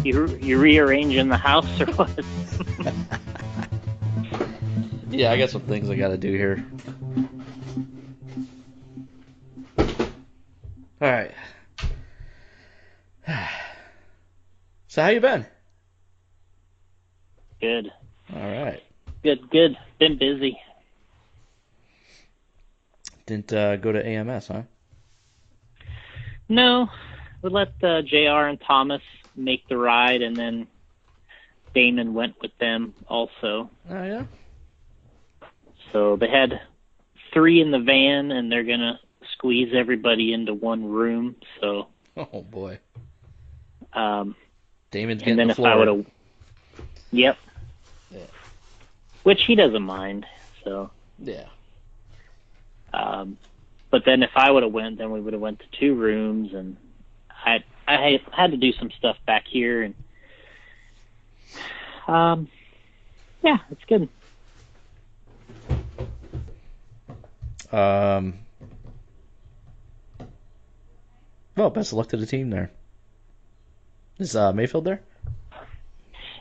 You rearranging the house or what? Yeah, I got some things I gotta do here. All right. So how you been? Good. All right. Good. Been busy. Didn't go to AMS, huh? No, we let JR and Thomas make the ride, and then Damon went with them also. Oh yeah. So they had 3 in the van, and they're gonna squeeze everybody into one room. So, Oh boy. um, Damon's and getting then the if I would floor. have, yep, Yeah. which he doesn't mind. So, Yeah. but then if I would have went, then we would have went to 2 rooms, and I had to do some stuff back here, and yeah, it's good. Well, best of luck to the team there. Is Mayfield there?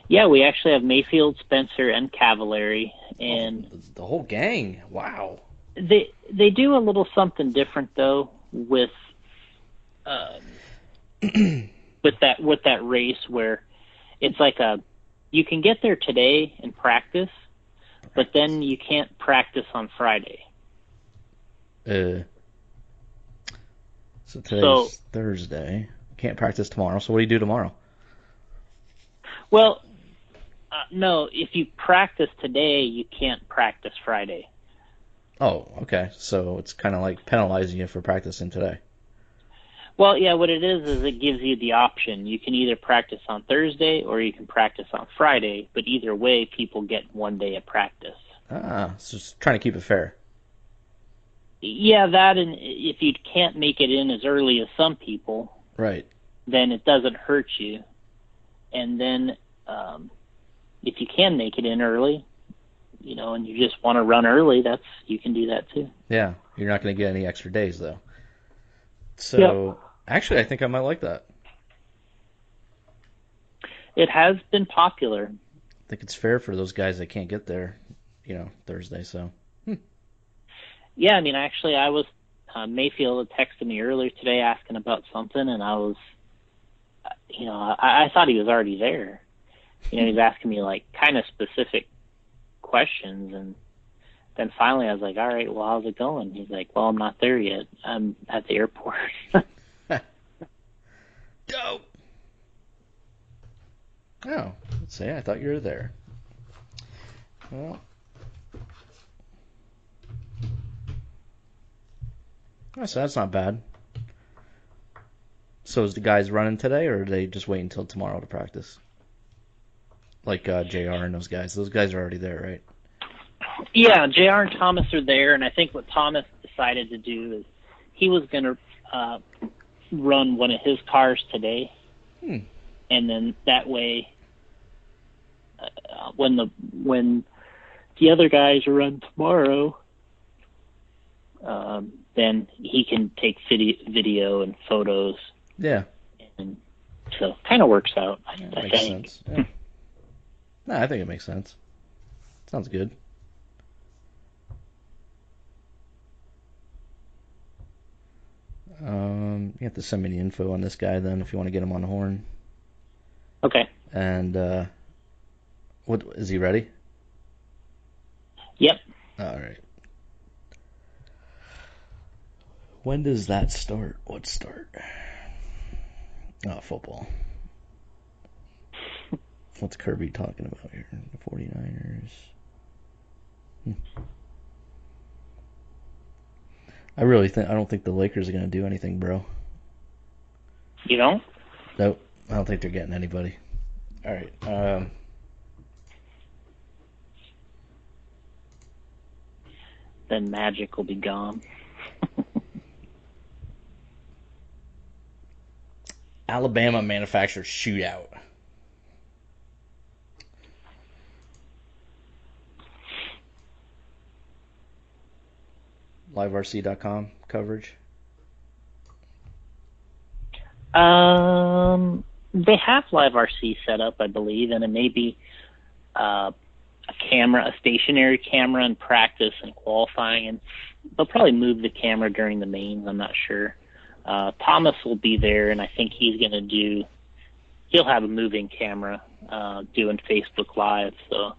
Yeah, we actually have Mayfield, Spencer, and Cavallari, Oh, and the whole gang. Wow. they do a little something different though um, with that race where it's like you can get there today and practice, but then you can't practice on Friday. So So, today's Thursday. Can't practice tomorrow. So what do you do tomorrow? well, no, if you practice today, you can't practice Friday. Oh, okay. So it's kind of like penalizing you for practicing today. Well, yeah, what it is it gives you the option. You can either practice on Thursday or you can practice on Friday, but either way, people get one day of practice. So just trying to keep it fair. Yeah, that, and if you can't make it in as early as some people, Right. then it doesn't hurt you. And then if you can make it in early, and you just want to run early, you can do that too. Yeah. You're not going to get any extra days though. Yep. So actually, I think I might like that. It has been popular. I think it's fair for those guys that can't get there, Thursday. So. Yeah, I mean, actually, I was Mayfield had texted me earlier today asking about something, and I was, I thought he was already there. He was asking me like kind of specific questions, and then finally I was like, all right, well, how's it going? He's like, well, I'm not there yet. I'm at the airport. Dope. Oh, let's see. I thought you were there. Well, so that's not bad. So is the guys running today, or are they just waiting until tomorrow to practice? Like JR and those guys. Those guys are already there, right? Yeah, JR and Thomas are there, and I think what Thomas decided to do is he was going to run one of his cars today, and then that way, when the other guys run tomorrow, then he can take video and photos. Yeah. And so kind of works out, I Makes think. sense. Yeah. No, I think it makes sense. Sounds good. You have to send me the info on this guy then if you want to get him on the horn. Okay. And what is he ready? Yep. All right. When does that start? What start? Oh, football. What's Kirby talking about here? The 49ers. I don't think the Lakers are going to do anything, bro. You don't? Nope. I don't think they're getting anybody. All right. Then Magic will be gone. Alabama manufacturers shootout. LiveRC.com coverage. They have live RC set up, I believe, and it may be a stationary camera in practice and qualifying, and they'll probably move the camera during the mains. I'm not sure. Thomas will be there, and I think he'll have a moving camera doing Facebook Live. So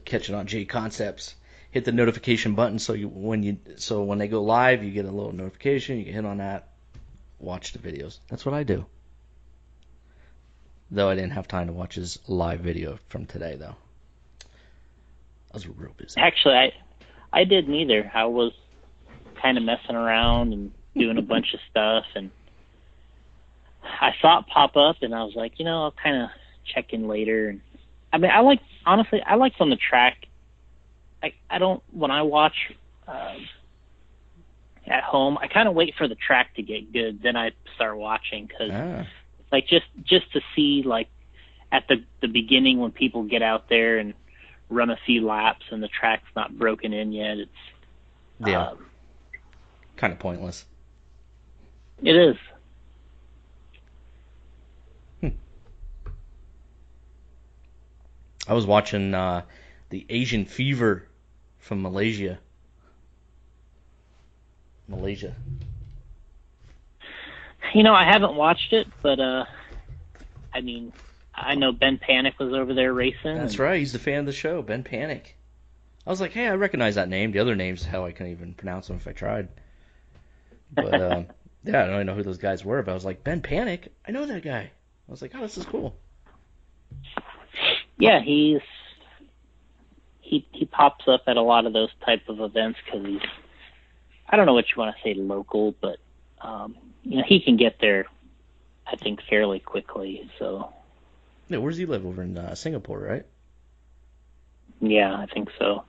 catching on J Concepts, hit the notification button so when they go live, you get a little notification. You can hit on that, watch the videos. That's what I do. Though I didn't have time to watch his live video from today, though. I was real busy. Actually, I didn't either. I was kind of messing around and doing a bunch of stuff, and I saw it pop up, and I was like, I'll kind of check in later. And I mean, I like on the track. I don't, when I watch at home, I kind of wait for the track to get good, then I start watching, because like just to see, like, at the beginning when people get out there and run a few laps and the track's not broken in yet, it's kind of pointless. It is. I was watching the Asian Fever from Malaysia. I haven't watched it, but I mean, I know Ben Panic was over there racing. That's right. He's the fan of the show, Ben Panic. I was like, hey, I recognize that name. The other names, hell, I couldn't even pronounce them if I tried. But yeah, I don't even know who those guys were. But I was like, Ben Panic, I know that guy. I was like, oh, this is cool. Yeah, he pops up at a lot of those type of events because he's, I don't know what you want to say, local, but he can get there, I think, fairly quickly. So. Yeah, where does he live? Over in Singapore, right? Yeah, I think so.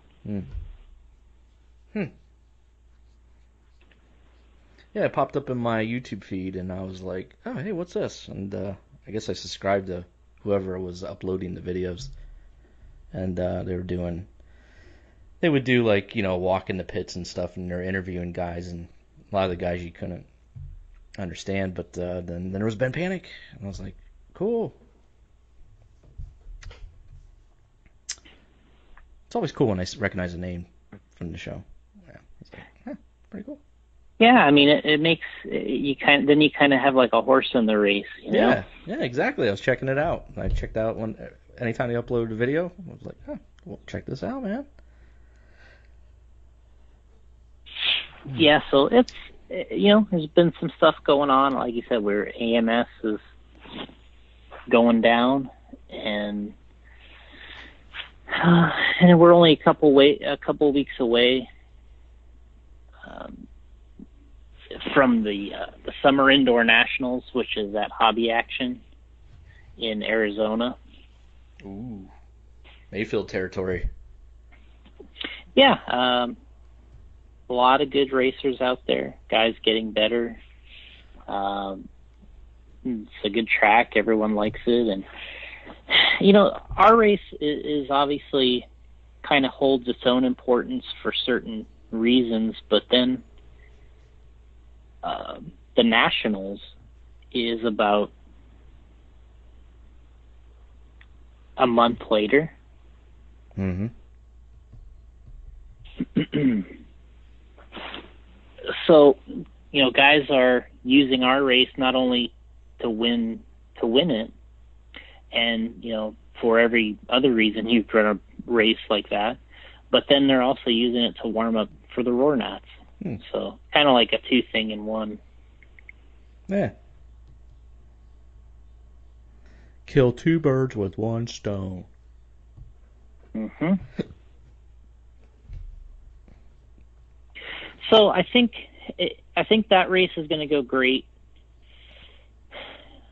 Yeah, it popped up in my YouTube feed, and I was like, oh, hey, what's this? And I guess I subscribed to whoever was uploading the videos. And they would do, like, walk in the pits and stuff, and they're interviewing guys, and a lot of the guys you couldn't understand, but then there was Ben Panic, and I was like, cool. It's always cool when I recognize a name from the show. Yeah, it's like, pretty cool. Yeah, I mean, it makes you kind of have like a horse in the race, Yeah, exactly. I was checking it out. I checked out anytime they uploaded a video. I was like, well, check this out, man. Yeah, so it's there's been some stuff going on, like you said, where AMS is going down, and we're only a couple weeks away from the Summer Indoor Nationals, which is at Hobby Action in Arizona. Ooh, Mayfield territory. Yeah, a lot of good racers out there. Guys getting better. It's a good track. Everyone likes it, and our race is obviously kind of holds its own importance for certain reasons, but then the Nationals is about a month later. Mm-hmm. So, guys are using our race not only to win it, and, for every other reason you'd run a race like that, but then they're also using it to warm up for the Roar Nats. So, kind of like a two thing in one. Yeah. Kill two birds with one stone. Mm-hmm. So I think that race is going to go great.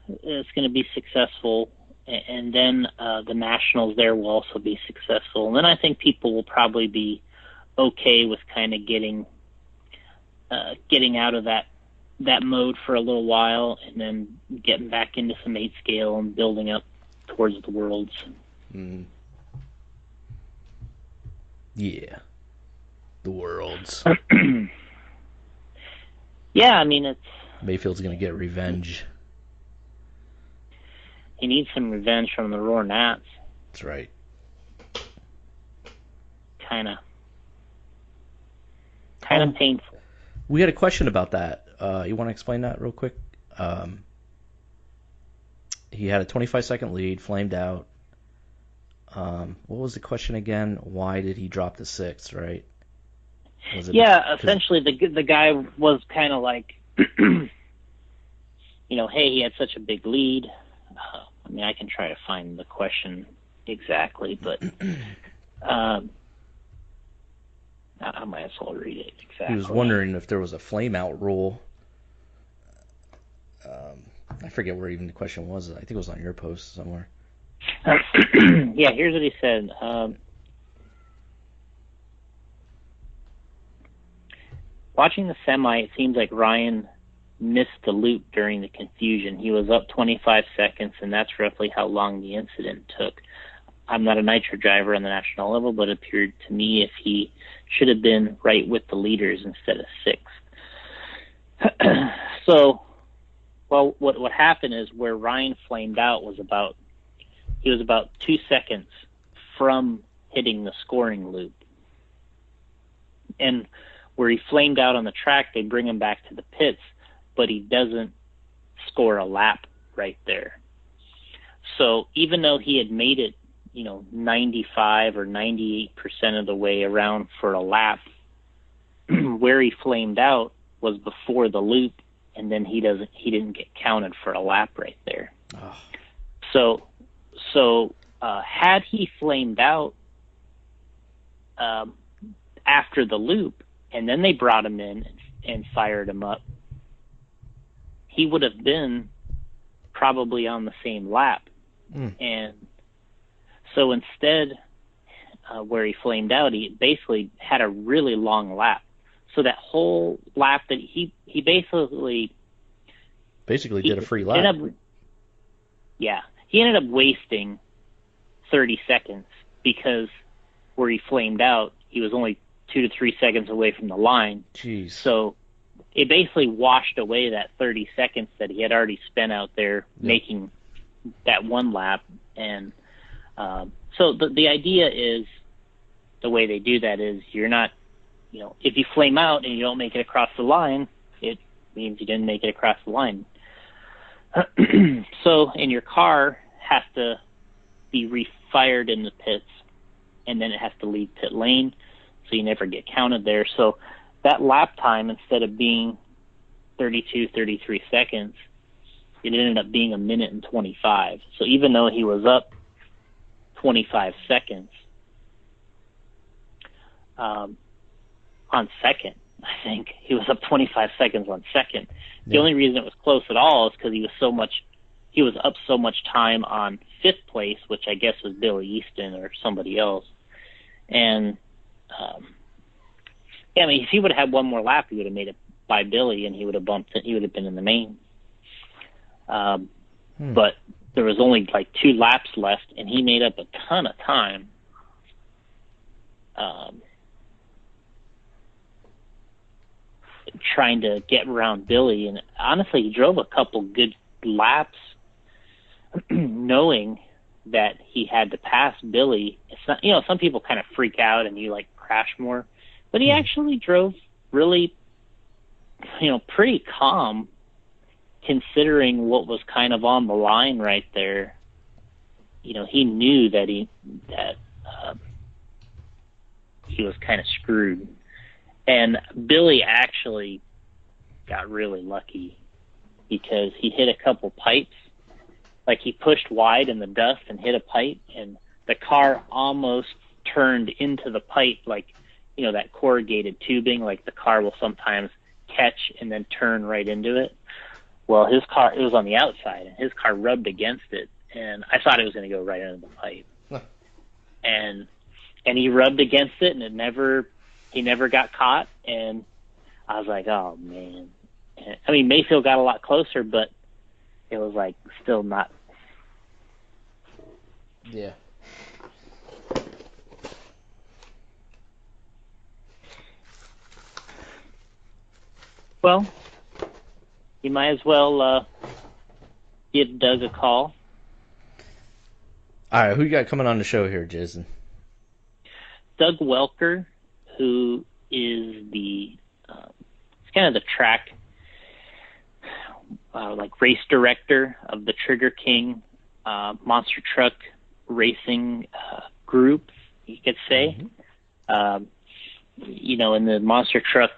It's going to be successful, and then the Nationals there will also be successful. And then I think people will probably be okay with kind of getting out of that mode for a little while, and then getting back into some 8 scale and building up towards the Worlds. Mm. Yeah. The Worlds. Yeah, I mean, Mayfield's going to get revenge. He needs some revenge from the Roar Nats. That's right. Kind of painful. We had a question about that. You want to explain that real quick? He had a 25-second lead, flamed out. What was the question again? Why did he drop to sixth, right? Essentially the guy was kind of like, hey, he had such a big lead. I mean, I can try to find the question exactly, but I might as well read it exactly. He was wondering if there was a flame out rule. I forget where even the question was. I think it was on your post somewhere. Yeah, here's what he said. Watching the semi, it seems like Ryan missed the loop during the confusion. He was up 25 seconds, and that's roughly how long the incident took. I'm not a nitro driver on the national level, but it appeared to me if he should have been right with the leaders instead of sixth. So, well, what happened is where Ryan flamed out was about 2 seconds from hitting the scoring loop. And where he flamed out on the track, they bring him back to the pits, but he doesn't score a lap right there. So even though he had made it, 95 or 98% of the way around for a lap, where he flamed out was before the loop, and then he didn't get counted for a lap right there. Oh. So had he flamed out after the loop, and then they brought him in and fired him up, he would have been probably on the same lap. And so instead, where he flamed out, he basically had a really long lap. So that whole lap that he basically did a free lap. He ended up wasting 30 seconds because where he flamed out, he was only 2 to 3 seconds away from the line. Jeez. So it basically washed away that 30 seconds that he had already spent out there making that one lap. And so the idea is, the way they do that is, you're not, if you flame out and you don't make it across the line, it means you didn't make it across the line. So, and your car has to be refired in the pits, and then it has to leave pit lane, so you never get counted there. So that lap time, instead of being 32, 33 seconds, it ended up being 1 minute and 25. So even though he was up 25 seconds on second, I think he was up 25 seconds on second. The only reason it was close at all is because he was up so much time on fifth place, which I guess was Billy Easton or somebody else. And if he would have had one more lap, he would have made it by Billy, and he would have bumped it. He would have been in the main. But there was only like 2 laps left, and he made up a ton of time. Trying to get around Billy, and honestly, he drove a couple good laps, knowing that he had to pass Billy. It's not, some people kind of freak out and you crash more, but he actually drove really, pretty calm, considering what was kind of on the line right there. He knew that he was kind of screwed. And Billy actually got really lucky because he hit a couple pipes. He pushed wide in the dust and hit a pipe, and the car almost turned into the pipe, that corrugated tubing, the car will sometimes catch and then turn right into it. Well, his car, it was on the outside, and his car rubbed against it, and I thought it was going to go right into the pipe. And he rubbed against it, and he never got caught, and I was like, oh, man. Mayfield got a lot closer, but it was, still not. Yeah. Well, you might as well give Doug a call. All right, who you got coming on the show here, Jason? Doug Welker, who is it's kind of the track, like race director of the Trigger King monster truck racing group, you could say. Mm-hmm. In the monster truck,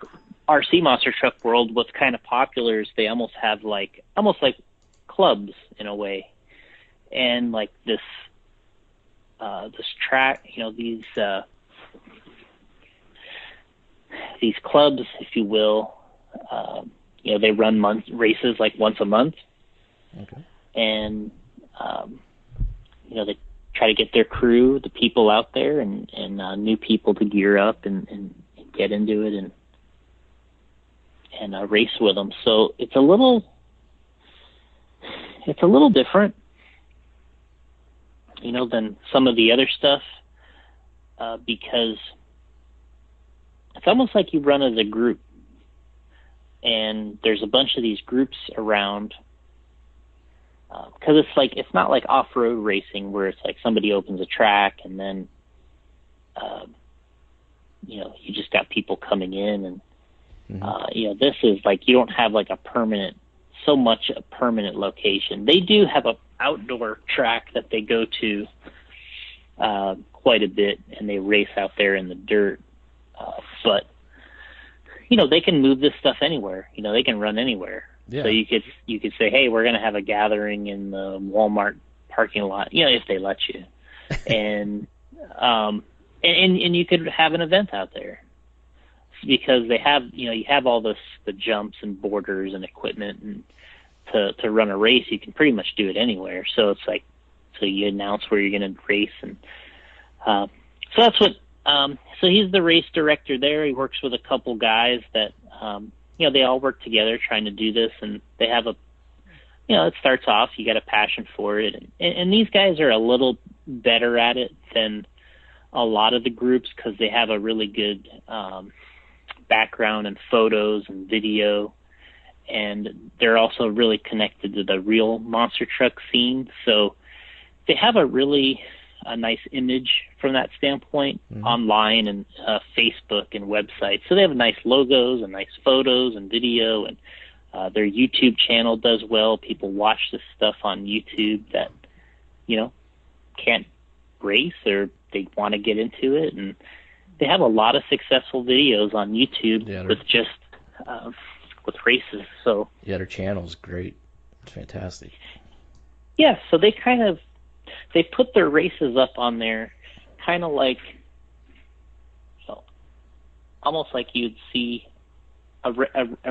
RC monster truck world, what's kind of popular is they almost have like clubs in a way, and like this track, these clubs, if you will, they run races like once a month. Okay. And they try to get their crew, the people out there, and new people to gear up and get into it and race with them. So it's a little different, than some of the other stuff, because it's almost like you run as a group, and there's a bunch of these groups around. Because it's not like off-road racing where it's like somebody opens a track and then, you just got people coming in, and this is like you don't have like a permanent location. They do have a outdoor track that they go to quite a bit, and they race out there in the dirt. But they can move this stuff anywhere. They can run anywhere. Yeah. So you could say, hey, we're going to have a gathering in the Walmart parking lot, if they let you, and you could have an event out there, because they have, you have all the jumps and borders and equipment, and to run a race, you can pretty much do it anywhere. So it's like, so you announce where you're going to race, and so that's what. So he's the race director there. He works with a couple guys that. They all work together trying to do this, and they have it starts off, you got a passion for it. And these guys are a little better at it than a lot of the groups, because they have a really good background and photos and video, and they're also really connected to the real monster truck scene. So they have a nice image from that standpoint, online and Facebook and websites. So they have nice logos and nice photos and video, and their YouTube channel does well. People watch this stuff on YouTube that, can't race, or they want to get into it. And they have a lot of successful videos on YouTube with just with races. So their channel's great. It's fantastic. Yeah, so they put their races up on there, kind of like, almost like you'd see a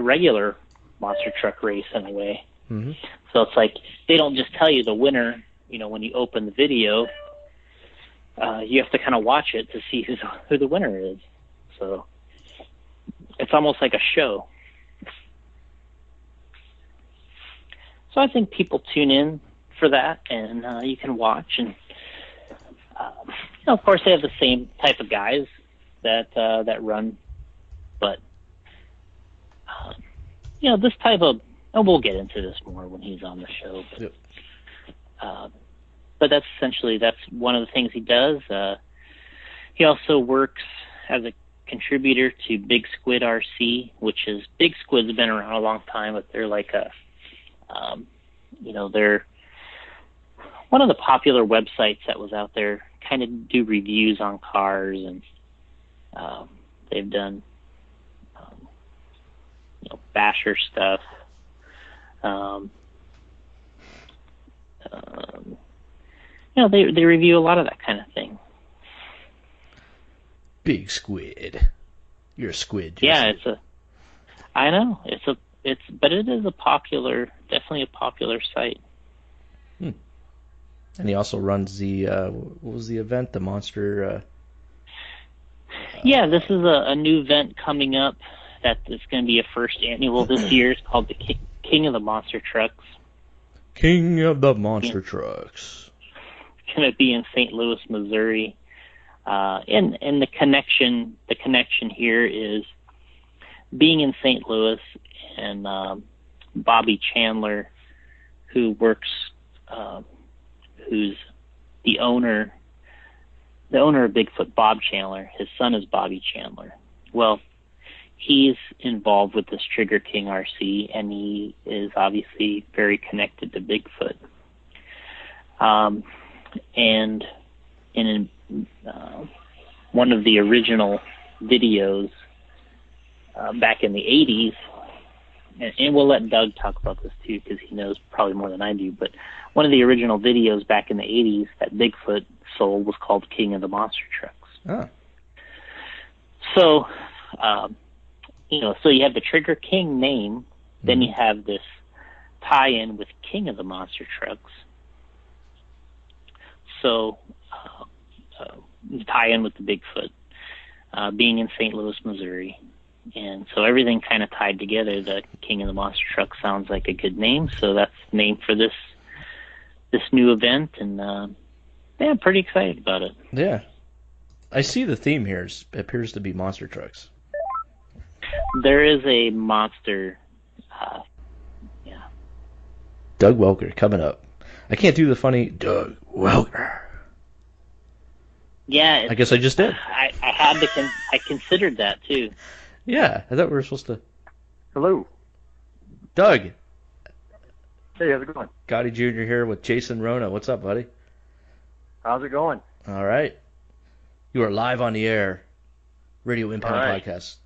regular monster truck race in a way. Mm-hmm. So it's like they don't just tell you the winner, when you open the video. You have to kind of watch it to see who the winner is. So it's almost like a show. So I think people tune in for that, and you can watch, and of course they have the same type of guys that run, but this type of, and we'll get into this more when he's on the show, but, yep. But that's one of the things he does. He also works as a contributor to Big Squid RC, which is, Big Squid's been around a long time, but they're like they're one of the popular websites that was out there, kind of do reviews on cars, and they've done basher stuff. They review a lot of that kind of thing. Big Squid, you're a squid. Yeah, I know but it is definitely a popular site. And he also runs the what was the event? The Monster. Yeah, this is a new event coming up that is going to be a first annual this year. It's called the King of the Monster Trucks. King of the Monster Trucks. It's going to be in St. Louis, Missouri. And the connection here is being in St. Louis and Bobby Chandler, who's the owner of Bigfoot, Bob Chandler. His son is Bobby Chandler. Well, he's involved with this Trigger King RC, and he is obviously very connected to Bigfoot. And in one of the original videos back in the 80s, and we'll let Doug talk about this too because he knows probably more than I do, but one of the original videos back in the 80s that Bigfoot sold was called King of the Monster Trucks. Oh. So, so you have the Trigger King name, then you have this tie-in with King of the Monster Trucks. So, tie in with the Bigfoot, being in St. Louis, Missouri. And so everything kind of tied together. The King of the Monster Truck sounds like a good name, so that's the name for this new event, and I'm pretty excited about it. Yeah. I see the theme here. It appears to be monster trucks. There is a monster, Doug Welker coming up. I can't do the funny Doug Welker. Yeah. I guess I just did. I had to. I considered that too. Yeah, I thought we were supposed to. Hello. Doug. Hey, how's it going? Gotti Jr. here with Jason Rona. What's up, buddy? How's it going? All right. You are live on the air. Radio Impound right. Podcast.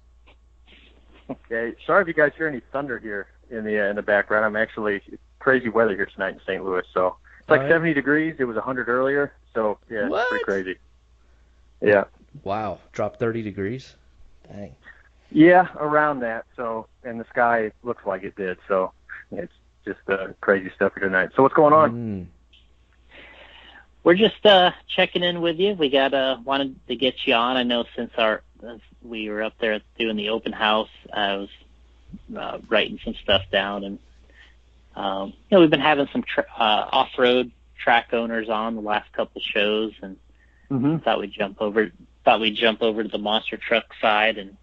Okay. Sorry if you guys hear any thunder here in the background. I'm actually crazy weather here tonight in St. Louis. So it's like 70 degrees. It was 100 earlier. So yeah, what? It's pretty crazy. Yeah. Wow. Dropped 30 degrees? Dang. Yeah, around that. So, and the sky looks like it did. So it's just crazy stuff here tonight. So what's going on? We're just checking in with you. We wanted to get you on. I know since we were up there doing the open house, I was writing some stuff down, and we've been having some off-road track owners on the last couple shows, and thought we'd jump over to the monster truck side and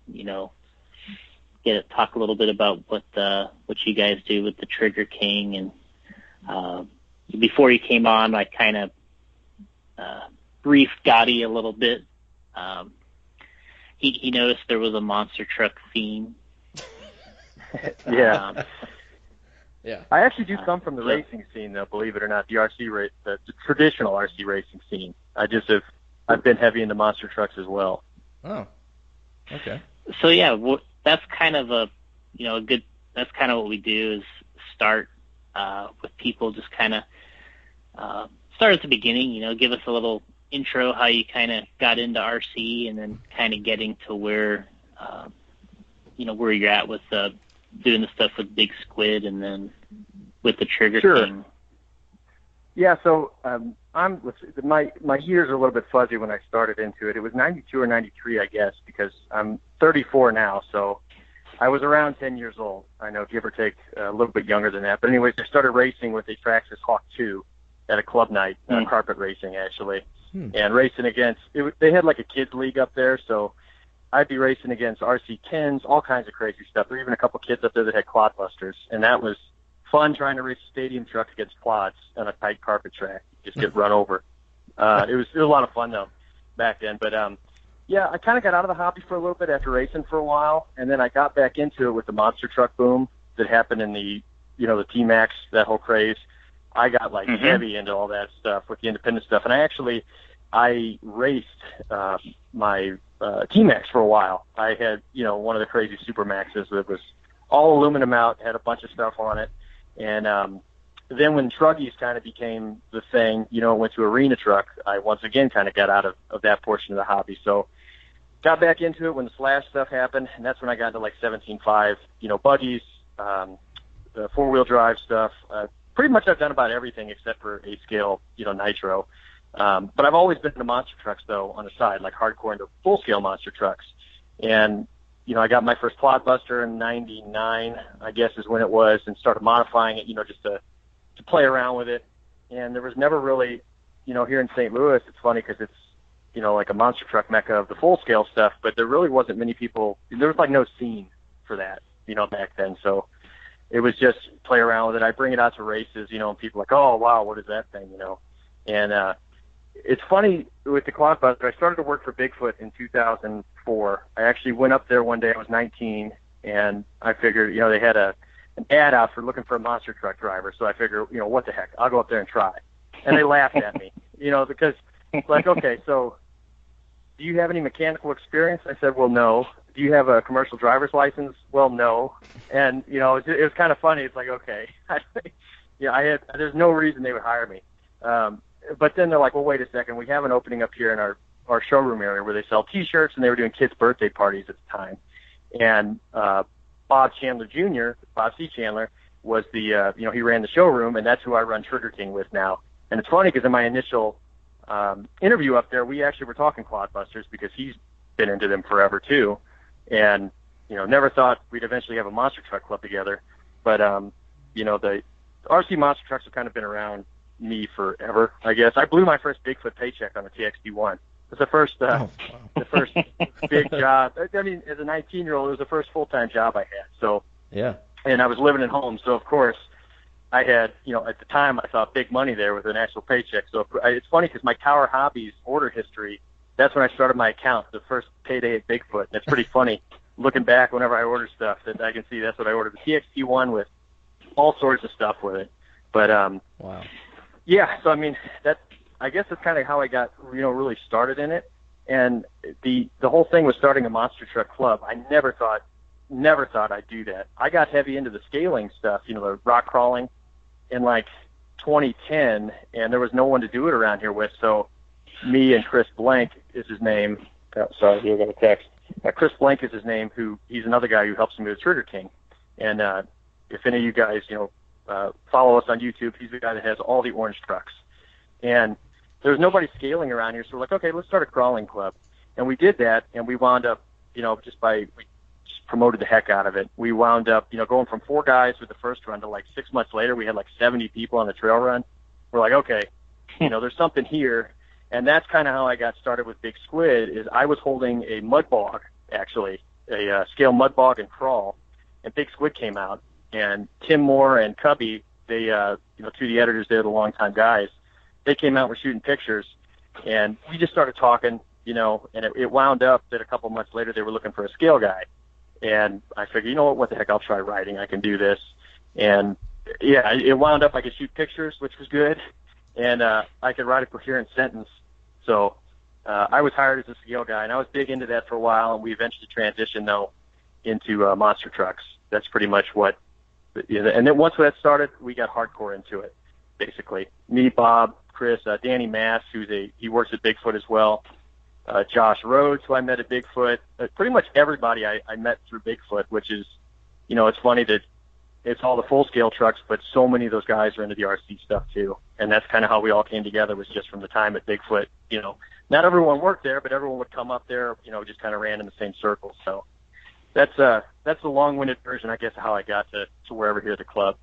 talk a little bit about what you guys do with the Trigger King. And before you came on, I kind of briefed Gotti a little bit. He noticed there was a monster truck theme. Yeah. Yeah. I actually do come from the racing scene, though, believe it or not, the traditional RC racing scene. I've been heavy into monster trucks as well. Oh. Okay. So yeah, that's kind of that's kind of what we do is start with people, just kind of start at the beginning, give us a little intro, how you kind of got into RC, and then kind of getting to where you're at with doing the stuff with Big Squid and then with the Trigger King. Yeah, so my years are a little bit fuzzy when I started into it. It was 92 or 93, I guess, because I'm 34 now, so I was around 10 years old. I know, give or take, a little bit younger than that. But anyways, I started racing with a Traxxas Hawk 2 at a club night, carpet racing, actually. And racing against, they had like a kids league up there, so I'd be racing against RC 10s, all kinds of crazy stuff. There were even a couple kids up there that had clodbusters, and that was fun trying to race a stadium truck against quads on a tight carpet track. Just get run over. It was a lot of fun, though, back then. But, yeah, I kind of got out of the hobby for a little bit after racing for a while, and then I got back into it with the monster truck boom that happened in the T-Max, that whole craze. I got, heavy into all that stuff with the independent stuff. And I raced my T-Max for a while. I had, one of the crazy Super Maxes that was all aluminum out, had a bunch of stuff on it. And then when truggies kind of became the thing, went to arena truck, I once again kind of got out of that portion of the hobby. So got back into it when the Slash stuff happened, and that's when I got into 17.5, buggies, the four-wheel drive stuff. Pretty much I've done about everything except for a scale, nitro. But I've always been into monster trucks, though, on the side, like hardcore into full-scale monster trucks. And, I got my first Clodbuster in 99, I guess is when it was, and started modifying it, just to play around with it. And there was never really, here in St. Louis, it's funny because it's, like a monster truck mecca of the full-scale stuff, but there really wasn't many people. There was, no scene for that, back then. So it was just play around with it. I bring it out to races, and people are like, oh, wow, what is that thing, And it's funny with the Clodbuster. I started to work for Bigfoot in 2004. I actually went up there one day. I was 19, and I figured, they had an ad out for looking for a monster truck driver. So I figured, what the heck, I'll go up there and try. And they laughed at me, because like, okay, so do you have any mechanical experience? I said, well, no. Do you have a commercial driver's license? Well, no. And, it was kind of funny. It's like, okay, there's no reason they would hire me. But then they're like, well, wait a second. We have an opening up here in our showroom area where they sell T-shirts, and they were doing kids' birthday parties at the time. And Bob Chandler Jr., Bob C. Chandler, was the, he ran the showroom, and that's who I run Trigger King with now. And it's funny because in my initial interview up there, we actually were talking Clodbusters because he's been into them forever too. And, never thought we'd eventually have a monster truck club together. But, the RC monster trucks have kind of been around me forever, I guess. I blew my first Bigfoot paycheck on a TXD1. It was the first big job. I mean, as a 19-year-old, it was the first full-time job I had. So, yeah. And I was living at home. So, of course, I had, at the time, I thought big money there with an actual paycheck. So it's funny because my Tower Hobbies order history, that's when I started my account, the first payday at Bigfoot. And it's pretty funny looking back whenever I order stuff that I can see that's what I ordered. The TXT1 with all sorts of stuff with it. But, wow. Yeah, so I mean, I guess that's kind of how I got, really started in it. And the whole thing was starting a monster truck club. I never thought I'd do that. I got heavy into the scaling stuff, the rock crawling in like 2010, and there was no one to do it around here with. So me and Chris Blank is his name. Oh, sorry, you got a text. Chris Blank is his name. He's another guy who helps me with Trigger King. And if any of you guys, follow us on YouTube, he's the guy that has all the orange trucks. And there's nobody scaling around here, so we're like, okay, let's start a crawling club. And we did that, and we wound up, we just promoted the heck out of it. We wound up, going from 4 guys with the first run to like 6 months later, we had like 70 people on the trail run. We're like, okay, there's something here. And that's kind of how I got started with Big Squid, is I was holding a mud bog, actually, a scale mud bog and crawl, and Big Squid came out. And Tim Moore and Cubby, they, two of the editors, they're the longtime guys, they came out and were shooting pictures, and we just started talking, and it wound up that a couple months later they were looking for a scale guy. And I figured, what the heck, I'll try writing. I can do this. And, yeah, it wound up I could shoot pictures, which was good, and I could write a coherent sentence. So I was hired as a scale guy, and I was big into that for a while, and we eventually transitioned, though, into monster trucks. That's pretty much what. And then once that started, we got hardcore into it, basically. Me, Bob, Chris, Danny Mass, he works at Bigfoot as well. Josh Rhodes, who I met at Bigfoot. Pretty much everybody I met through Bigfoot, which is, it's funny that it's all the full-scale trucks, but so many of those guys are into the RC stuff too. And that's kind of how we all came together, was just from the time at Bigfoot. Not everyone worked there, but everyone would come up there, just kind of ran in the same circle. So that's the long-winded version, I guess, of how I got to where we're here at the club.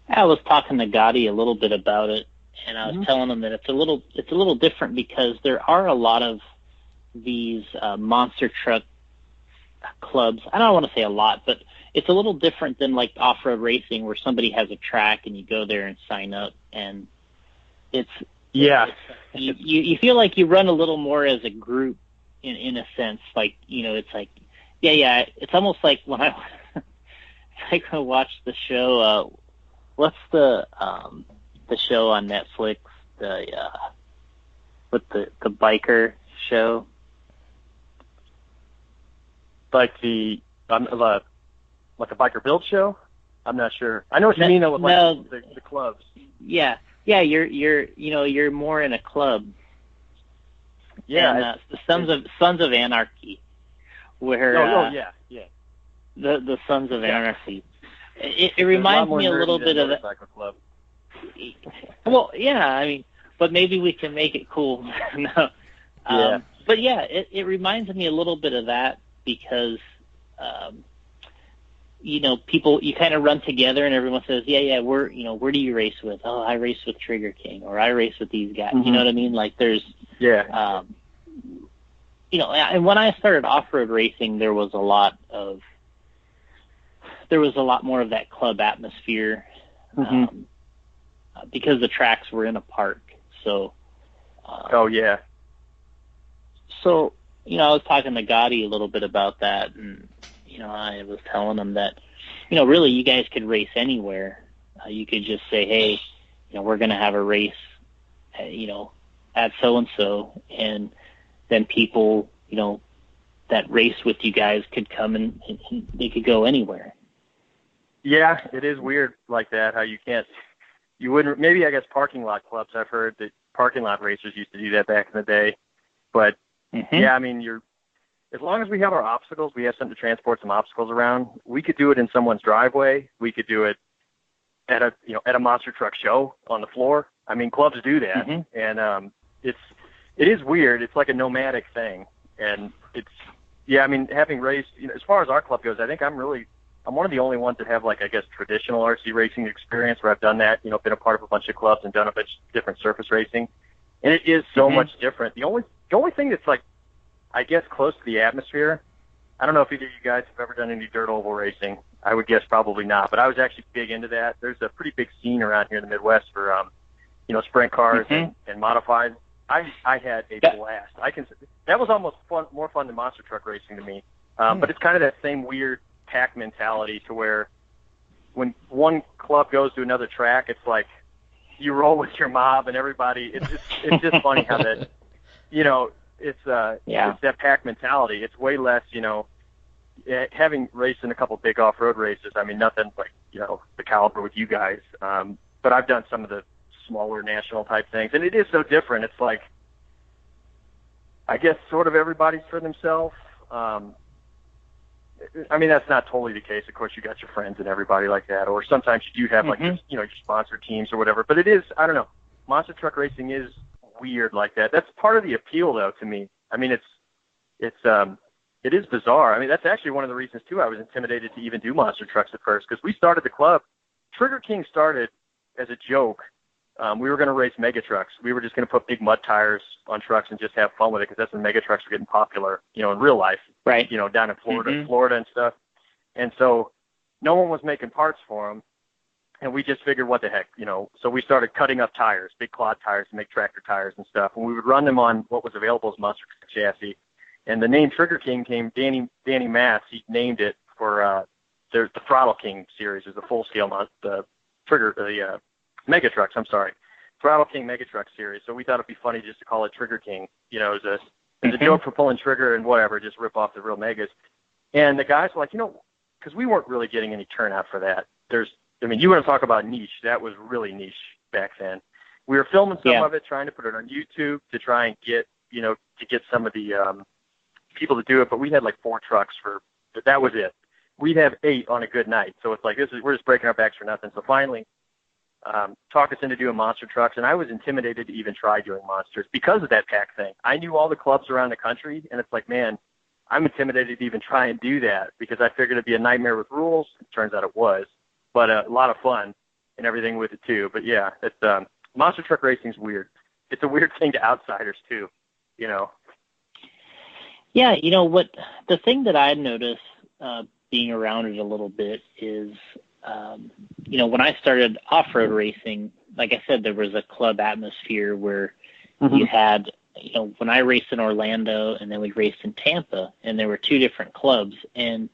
I was talking to Gotti a little bit about it, and I was telling him that it's a little different because there are a lot of these monster truck clubs. I don't want to say a lot, but it's a little different than like off-road racing where somebody has a track and you go there and sign up, and you feel like you run a little more as a group in a sense. Like, it's like, it's almost like when I watch the show, what's the show on Netflix, with the biker show? Like a biker build show? I'm not sure. I know what you mean though with the clubs. Yeah, you're more in a club. Yeah, and, the Sons of Anarchy, where the Sons of Anarchy. It reminds me a little bit of that. Club. Well, yeah, I mean, but maybe we can make it cool. No. But yeah, it reminds me a little bit of that because, people, you kind of run together and everyone says, where do you race with? Oh, I race with Trigger King, or I race with these guys. Mm-hmm. You know what I mean? Like there's, and when I started off-road racing, there was a lot of there was a lot more of that club atmosphere because the tracks were in a park. So. Oh yeah. So, I was talking to Gotti a little bit about that, and I was telling him that, really you guys could race anywhere. You could just say, hey, we're going to have a race, at so-and-so, and then people, that race with you guys could come and they could go anywhere. Yeah, it is weird like that, how you wouldn't, maybe I guess parking lot clubs, I've heard that parking lot racers used to do that back in the day. But, yeah, I mean, as long as we have our obstacles, we have something to transport some obstacles around. We could do it in someone's driveway. We could do it at a monster truck show on the floor. I mean, clubs do that, and it is weird. It's like a nomadic thing, and I mean, having raced, as far as our club goes, I think I'm one of the only ones that have, like, I guess, traditional RC racing experience where I've done that. Been a part of a bunch of clubs and done a bunch of different surface racing, and it is so much different. The only thing that's, like, I guess, close to the atmosphere, I don't know if either of you guys have ever done any dirt oval racing. I would guess probably not, but I was actually big into that. There's a pretty big scene around here in the Midwest for, sprint cars and modified. I had a blast. That was almost more fun than monster truck racing to me. But it's kind of that same weird pack mentality to where when one club goes to another track, it's like you roll with your mob and everybody. It's just funny how that, it's that pack mentality. It's way less, having raced in a couple big off-road races. I mean, nothing like, the caliber with you guys. But I've done some of the smaller national type things, and it is so different. It's like, I guess sort of everybody's for themselves. I mean, that's not totally the case. Of course, you got your friends and everybody like that, or sometimes you do have like your sponsor teams or whatever. But it is, I don't know, monster truck racing is weird like that. That's part of the appeal, though, to me. I mean, it is bizarre. I mean, that's actually one of the reasons too I was intimidated to even do monster trucks at first, because we started the club. Trigger King started as a joke. We were going to race mega trucks. We were just going to put big mud tires on trucks and just have fun with it, because that's when mega trucks were getting popular, in real life, right? Down in Florida and stuff. And so no one was making parts for them, and we just figured, what the heck, So we started cutting up tires, big quad tires, to make tractor tires and stuff, and we would run them on what was available as monster truck chassis. And the name Trigger King came, Danny Matz, he named it for the Throttle King series, is the full scale Mega Trucks, Throttle King Mega Truck series. So we thought it'd be funny just to call it Trigger King, as a joke for pulling trigger and whatever, just rip off the real megas. And the guys were like, because we weren't really getting any turnout for that. You want to talk about niche. That was really niche back then. We were filming some of it, trying to put it on YouTube to try and get, to get some of the people to do it. But we had like 4 trucks that was it. We'd have 8 on a good night. So it's like, we're just breaking our backs for nothing. So finally, talked us into doing monster trucks, and I was intimidated to even try doing monsters because of that pack thing. I knew all the clubs around the country, and it's like, man, I'm intimidated to even try and do that because I figured it'd be a nightmare with rules. It turns out it was, but a lot of fun and everything with it too. But yeah, it's monster truck racing's weird. It's a weird thing to outsiders too, Yeah, what the thing that I noticed being around it a little bit is, when I started off-road racing, like I said, there was a club atmosphere where you had, when I raced in Orlando and then we raced in Tampa, and there were 2 different clubs, and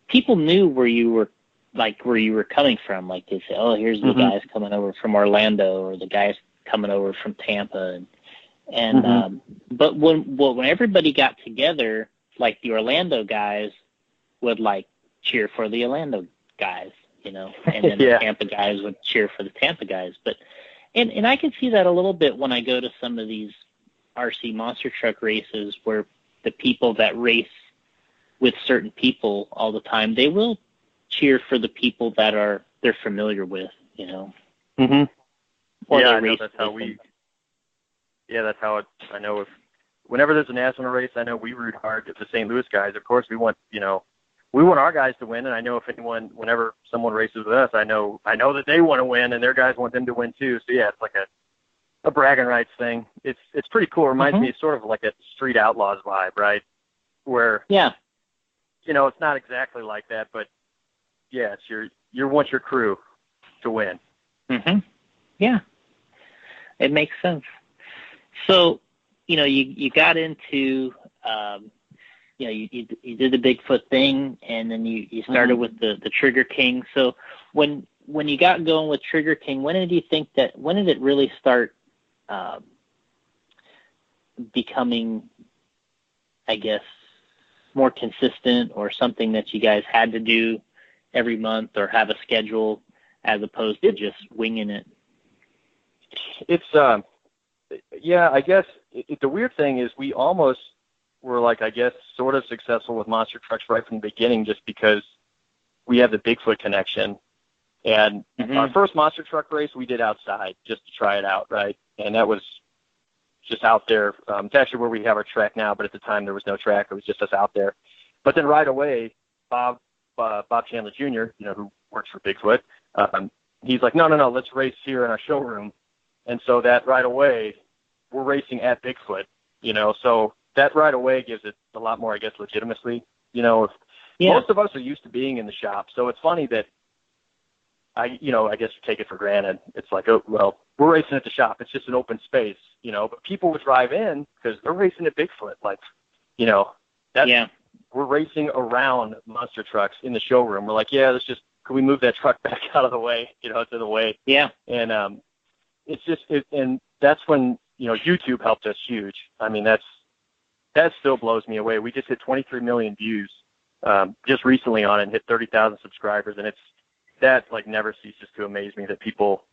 people knew where you were coming from. Like they say, oh, here's the guys coming over from Orlando, or the guys coming over from Tampa. But when everybody got together, like the Orlando guys would like cheer for the Orlando guys, and then the Tampa guys would cheer for the Tampa guys. But and I can see that a little bit when I go to some of these RC monster truck races where the people that race with certain people all the time, they will cheer for the people that they're familiar with, Or yeah, I know that's how that's how I know if whenever there's a national race, I know we root hard at the St. Louis guys. Of course, we want our guys to win, and I know whenever someone races with us, I know that they want to win, and their guys want them to win too. So yeah, it's like a bragging rights thing. It's pretty cool. It reminds me sort of like a Street Outlaws vibe, right? Where it's not exactly like that, but yeah, it's you want your crew to win. Mm-hmm. Yeah, it makes sense. So, you got into, you did the Bigfoot thing, and then you started with the Trigger King. So when you got going with Trigger King, when did it really start becoming, I guess, more consistent, or something that you guys had to do every month or have a schedule as opposed to just winging it? It's, yeah, I guess the weird thing is we almost were like, I guess, sort of successful with monster trucks right from the beginning, just because we have the Bigfoot connection. And our first monster truck race we did outside just to try it out, right? And that was just out there. It's actually where we have our track now, but at the time there was no track. It was just us out there. But then right away, Bob Chandler Jr., who works for Bigfoot, he's like, no, let's race here in our showroom. And so that right away, we're racing at Bigfoot, so that right away gives it a lot more, I guess, legitimacy. Most of us are used to being in the shop, so it's funny that I guess you take it for granted. It's like, oh, well, we're racing at the shop. It's just an open space, but people would drive in because they're racing at Bigfoot. Like, we're racing around monster trucks in the showroom. We're like, can we move that truck back out of the way, to the way. Yeah. And, it's just, and that's when, YouTube helped us huge. I mean, that still blows me away. We just hit 23 million views, just recently on it, and hit 30,000 subscribers. And that never ceases to amaze me that people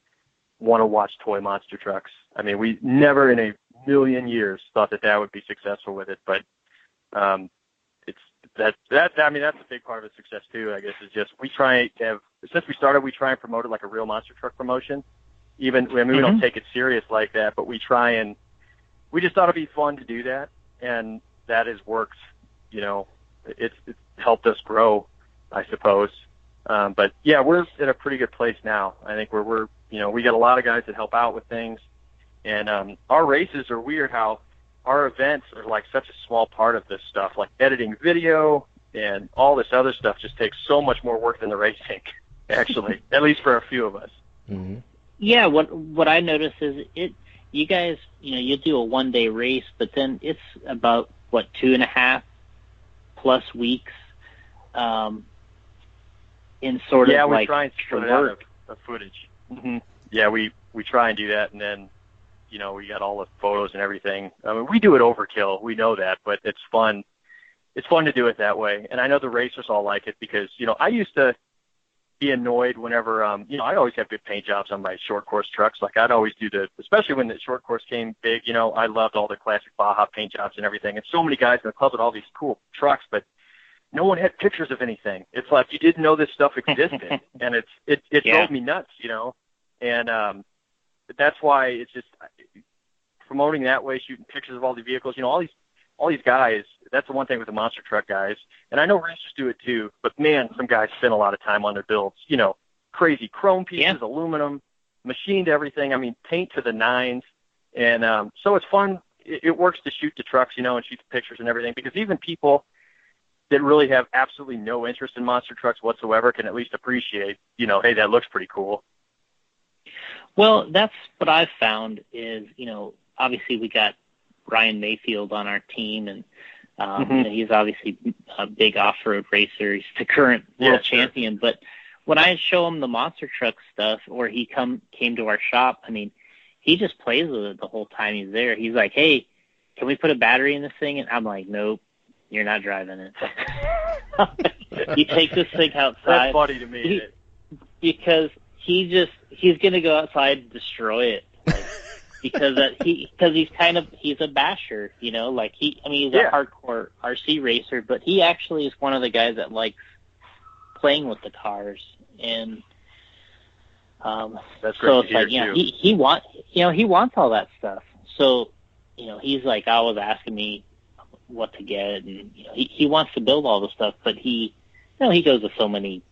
want to watch toy monster trucks. I mean, we never in a million years thought that would be successful with it, but, that's a big part of the success too, I guess, is just, since we started, we try and promote it like a real monster truck promotion. We don't take it serious like that, but we just thought it'd be fun to do that. And that has worked, it's helped us grow, I suppose. But yeah, we're in a pretty good place now. I think we're we got a lot of guys that help out with things, and our races are weird how our events are like such a small part of this stuff, like editing video and all this other stuff just takes so much more work than the racing, actually, at least for a few of us. Mm-hmm. Yeah, what I notice is you guys, you do a 1-day race, but then it's about 2.5+ weeks, in sort of we try and for split work. Out of footage. Mm-hmm. Yeah, we try and do that, and then we got all the photos and everything. I mean, we do it overkill, we know that, but it's fun. It's fun to do it that way, and I know the racers all like it because I used to be annoyed whenever, I'd always have good paint jobs on my short course trucks. Like I'd always do especially when the short course came big, I loved all the classic Baja paint jobs and everything. And so many guys in the club had all these cool trucks, but no one had pictures of anything. It's like you didn't know this stuff existed, and it drove me nuts, And that's why it's just promoting that way, shooting pictures of all the vehicles. All these guys. That's the one thing with the monster truck guys, and I know racers do it too. But man, some guys spend a lot of time on their builds. Crazy chrome pieces, aluminum, machined everything. I mean, paint to the nines, and so it's fun. It works to shoot the trucks, and shoot the pictures and everything, because even people that really have absolutely no interest in monster trucks whatsoever can at least appreciate, hey, that looks pretty cool. Well, that's what I've found is, obviously we got Ryan Mayfield on our team, and he's obviously a big off-road racer. He's the current world champion. But when I show him the monster truck stuff, or he came to our shop, I mean, he just plays with it the whole time he's there. He's like, hey, can we put a battery in this thing? And I'm like, nope, you're not driving it. You take this thing outside. That's funny to me. Because he's going to go outside and destroy it. Because he's a basher, he's a hardcore RC racer, but he actually is one of the guys that likes playing with the cars, and that's great. So it's like, he wants all that stuff. So, he's like always asking me what to get, and he wants to build all the stuff, but he goes to so many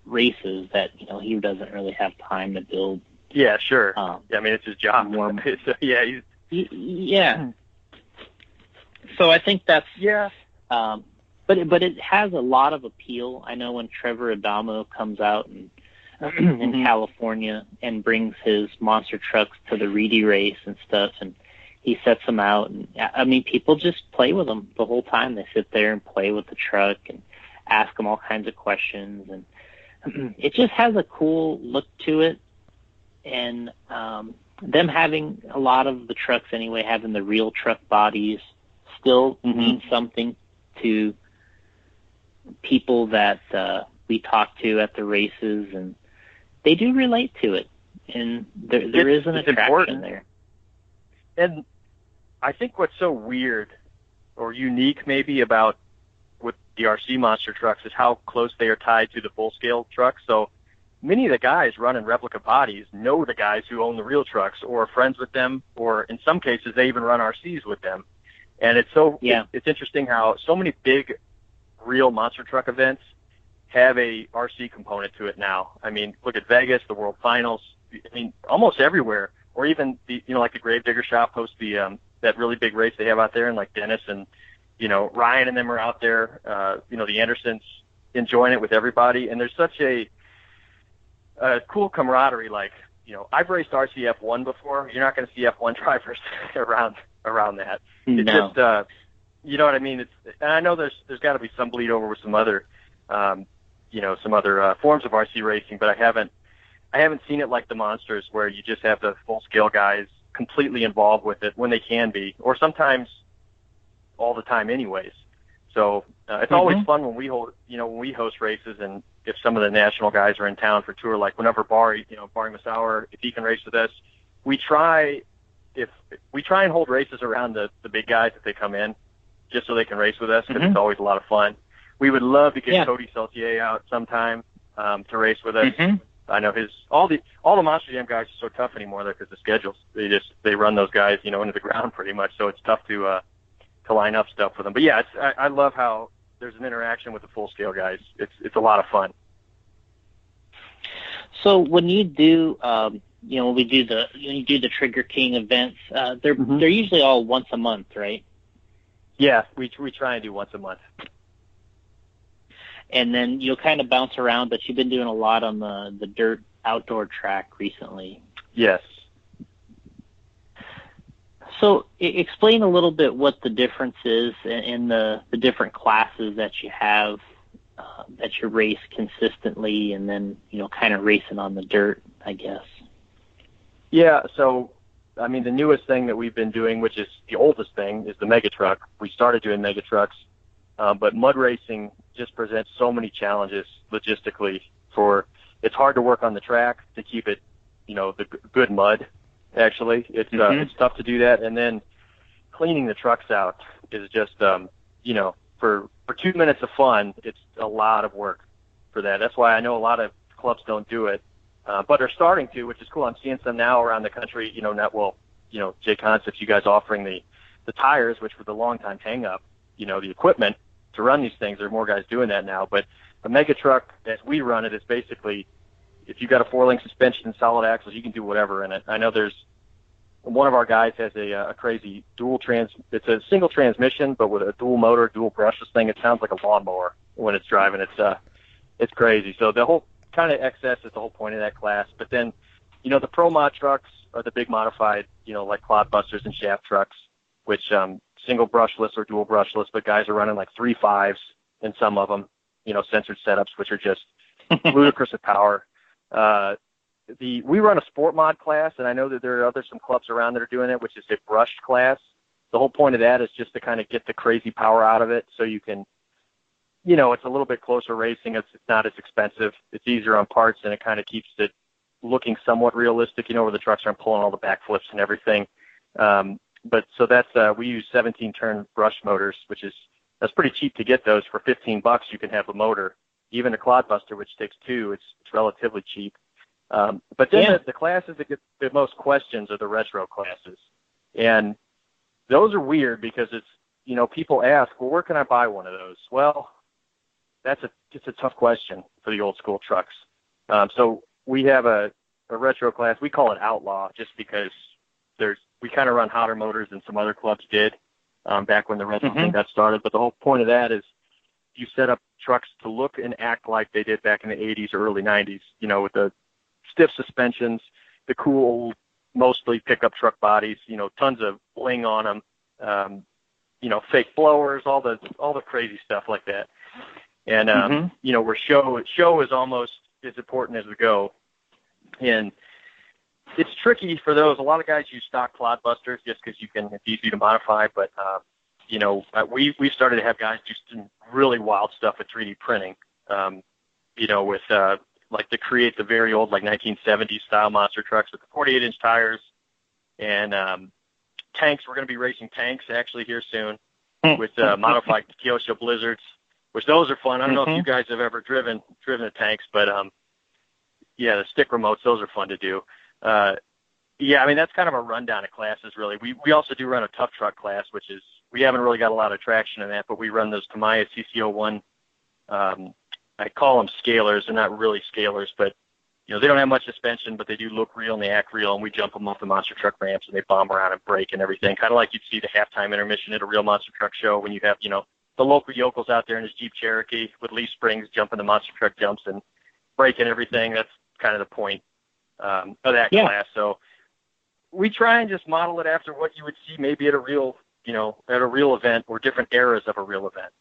races that he doesn't really have time to build. Yeah, sure. It's his job. So, yeah. So I think that's but it has a lot of appeal. I know when Trevor Adamo comes out and in California and brings his monster trucks to the Reedy race and stuff, and he sets them out, and I mean, people just play with them the whole time. They sit there and play with the truck and ask them all kinds of questions, and it just has a cool look to it. And them having a lot of the trucks anyway, having the real truck bodies, still means something to people that we talk to at the races, and they do relate to it, and there is an attraction important there. And I think what's so weird or unique maybe about with the RC monster trucks is how close they are tied to the full-scale trucks. So many of the guys running replica bodies know the guys who own the real trucks or are friends with them, or in some cases they even run RCs with them. And it's it's interesting how so many big real monster truck events have a RC component to it now. I mean, look at Vegas, the World Finals. I mean, almost everywhere, or even like the Gravedigger Shop hosts that really big race they have out there, and like Dennis and Ryan and them are out there. The Andersons enjoying it with everybody, and there's such a cool camaraderie. Like, I've raced RCF1 before. You're not going to see F1 drivers around that. It's just, you know what I mean? And I know there's got to be some bleed over with some other, some other forms of RC racing, but I haven't seen it like the monsters, where you just have the full scale guys completely involved with it when they can be, or sometimes all the time anyways. So it's always fun when we host races, and if some of the national guys are in town for tour, like whenever Barry Masauer, if he can race with us, we try and hold races around the big guys if they come in, just so they can race with us, because it's always a lot of fun. We would love to get Cody Seltier out sometime to race with us. I know all the Monster Jam guys are so tough anymore because the schedules, they run those guys into the ground pretty much, so it's tough to line up stuff for them. But yeah, I love how there's an interaction with the full scale guys. It's a lot of fun. So when you do when you do the Trigger King events, they're usually all once a month, right? Yeah, we try and do once a month. And then you'll kind of bounce around, but you've been doing a lot on the dirt outdoor track recently. Yes. So explain a little bit what the difference is in the different classes that you have, that you race consistently, and then, kind of racing on the dirt, I guess. Yeah, so, I mean, the newest thing that we've been doing, which is the oldest thing, is the Mega Truck. We started doing Mega Trucks, but mud racing just presents so many challenges logistically. It's hard to work on the track to keep it, the good mud. Actually, it's tough to do that, and then cleaning the trucks out is just for 2 minutes of fun, it's a lot of work for that. That's why I know a lot of clubs don't do it, but are starting to, which is cool. I'm seeing some now around the country. J Concepts, you guys offering the tires, which were the long time hang up. The equipment to run these things. There are more guys doing that now, but a Mega Truck, as we run it, is basically, if you got a 4-link suspension and solid axles, you can do whatever in it. I know there's one of our guys has a crazy it's a single transmission, but with a dual motor, dual brushless thing. It sounds like a lawnmower when it's driving. It's crazy. So the whole kind of XS is the whole point of that class. But then, the Pro Mod trucks are the big modified, like Clodbusters and Shaft trucks, which single brushless or dual brushless, but guys are running like 3.5s in some of them, censored setups, which are just ludicrous of power. We run a sport mod class, and I know that there are some clubs around that are doing it, which is a brushed class. The whole point of that is just to kind of get the crazy power out of it, so you can, it's a little bit closer racing. It's not as expensive. It's easier on parts, and it kind of keeps it looking somewhat realistic, where the trucks aren't pulling all the backflips and everything. But so that's we use 17-turn brush motors, that's pretty cheap to get those. For $15, you can have a motor. Even a Clodbuster, which takes 2, it's relatively cheap. But then the classes that get the most questions are the retro classes. And those are weird because it's, people ask, well, where can I buy one of those? Well, it's a tough question for the old school trucks. So we have a retro class. We call it Outlaw just because we kind of run hotter motors than some other clubs did back when the retro thing got started. But the whole point of that is you set up trucks to look and act like they did back in the 80s or early 90s, you know, with the stiff suspensions, the cool, mostly pickup truck bodies, you know, tons of bling on them, you know, fake blowers, all the crazy stuff like that. And, you know, where show is almost as important as the go. And it's tricky for those. A lot of guys use stock clodbusters just because it's easy to modify. But, you know, we started to have guys do some really wild stuff with 3D printing, you know, with like to create the very old, like 1970s style monster trucks with the 48-inch tires and tanks. We're going to be racing tanks actually here soon with modified Kyosho Blizzards, which those are fun. I don't know if you guys have ever driven the tanks, but yeah, the stick remotes, those are fun to do. Yeah, I mean, that's kind of a rundown of classes, really. We also do run a tough truck class, which is, we haven't really got a lot of traction in that, but we run those Tamiya CC01. I call them scalers. They're not really scalers, but, you know, they don't have much suspension, but they do look real and they act real, and we jump them off the monster truck ramps and they bomb around and break and everything, kind of like you'd see the halftime intermission at a real monster truck show when you have, you know, the local yokels out there in his Jeep Cherokee with leaf springs jumping the monster truck jumps and breaking everything. That's kind of the point of that class. So we try and just model it after what you would see maybe at a real, you know, at a real event or different eras of a real event.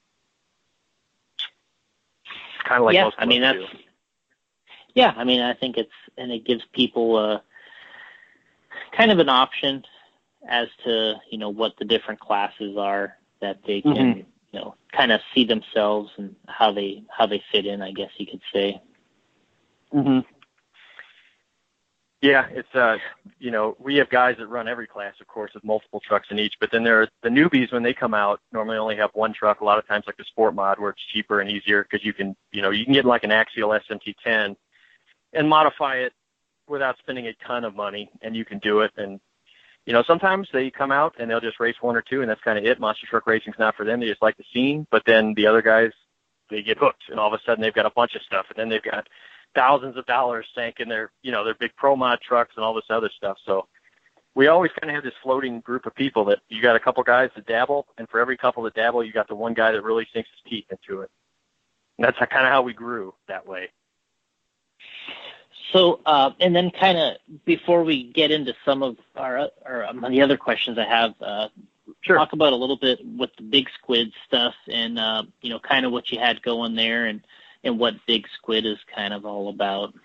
Kind of like most I mean, that's do. Yeah, I mean, I think it gives people kind of an option as to, you know, what the different classes are that they can, you know, kind of see themselves and how they fit in, I guess you could say. Yeah, it's, you know, we have guys that run every class, of course, with multiple trucks in each, but then there are the newbies when they come out, normally only have one truck, a lot of times like the sport mod where it's cheaper and easier because you can, you know, you can get like an axial SMT10 and modify it without spending a ton of money, and you can do it. And, you know, sometimes they come out and they'll just race one or two, and that's kind of it. Monster truck racing's not for them. They just like the scene. But then the other guys, they get hooked, and all of a sudden they've got a bunch of stuff, and then they've got thousands of dollars sank in their, you know, their big pro mod trucks and all this other stuff. So we always kind of have this floating group of people that you got a couple guys that dabble, and for every couple that dabble, you got the one guy that really sinks his teeth into it. And that's kind of how we grew that way. So, and then kind of before we get into some of the other questions I have, talk about a little bit with the Big Squid stuff and, you know, kind of what you had going there and what Big Squid is kind of all about.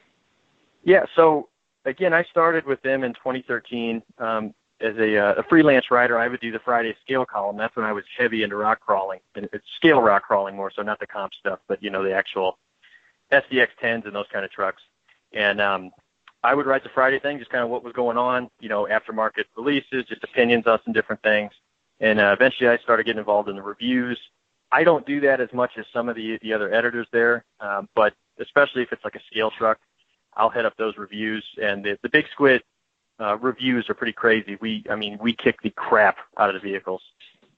Yeah, so, again, I started with them in 2013 as a freelance writer. I would do the Friday scale column. That's when I was heavy into rock crawling. And it's scale rock crawling more, so not the comp stuff, but, you know, the actual SDX-10s and those kind of trucks. And I would write the Friday thing, just kind of what was going on, you know, aftermarket releases, just opinions on some different things. And eventually I started getting involved in the reviews. I don't do that as much as some of the other editors there, but especially if it's like a scale truck, I'll head up those reviews. And the Big Squid reviews are pretty crazy. We kick the crap out of the vehicles.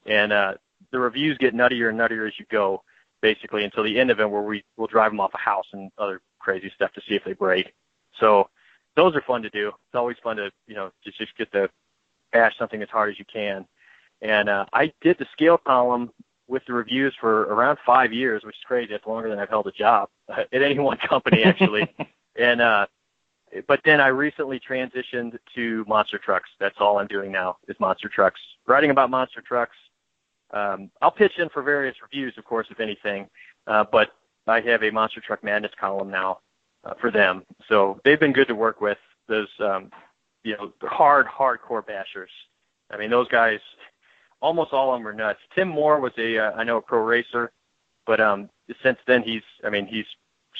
And the reviews get nuttier and nuttier as you go, basically, until the end of it where we'll drive them off a house and other crazy stuff to see if they break. So those are fun to do. It's always fun to, you know, just get to bash something as hard as you can. And I did the scale column with the reviews for around 5 years, which is crazy. That's longer than I've held a job at any one company, actually. And but then I recently transitioned to monster trucks. That's all I'm doing now is monster trucks, writing about monster trucks. I'll pitch in for various reviews, of course, if anything, but I have a Monster Truck Madness column now for them. So they've been good to work with. Those, you know, hardcore bashers. I mean, those guys, almost all of them are nuts. Tim Moore was I know a pro racer, but since then he's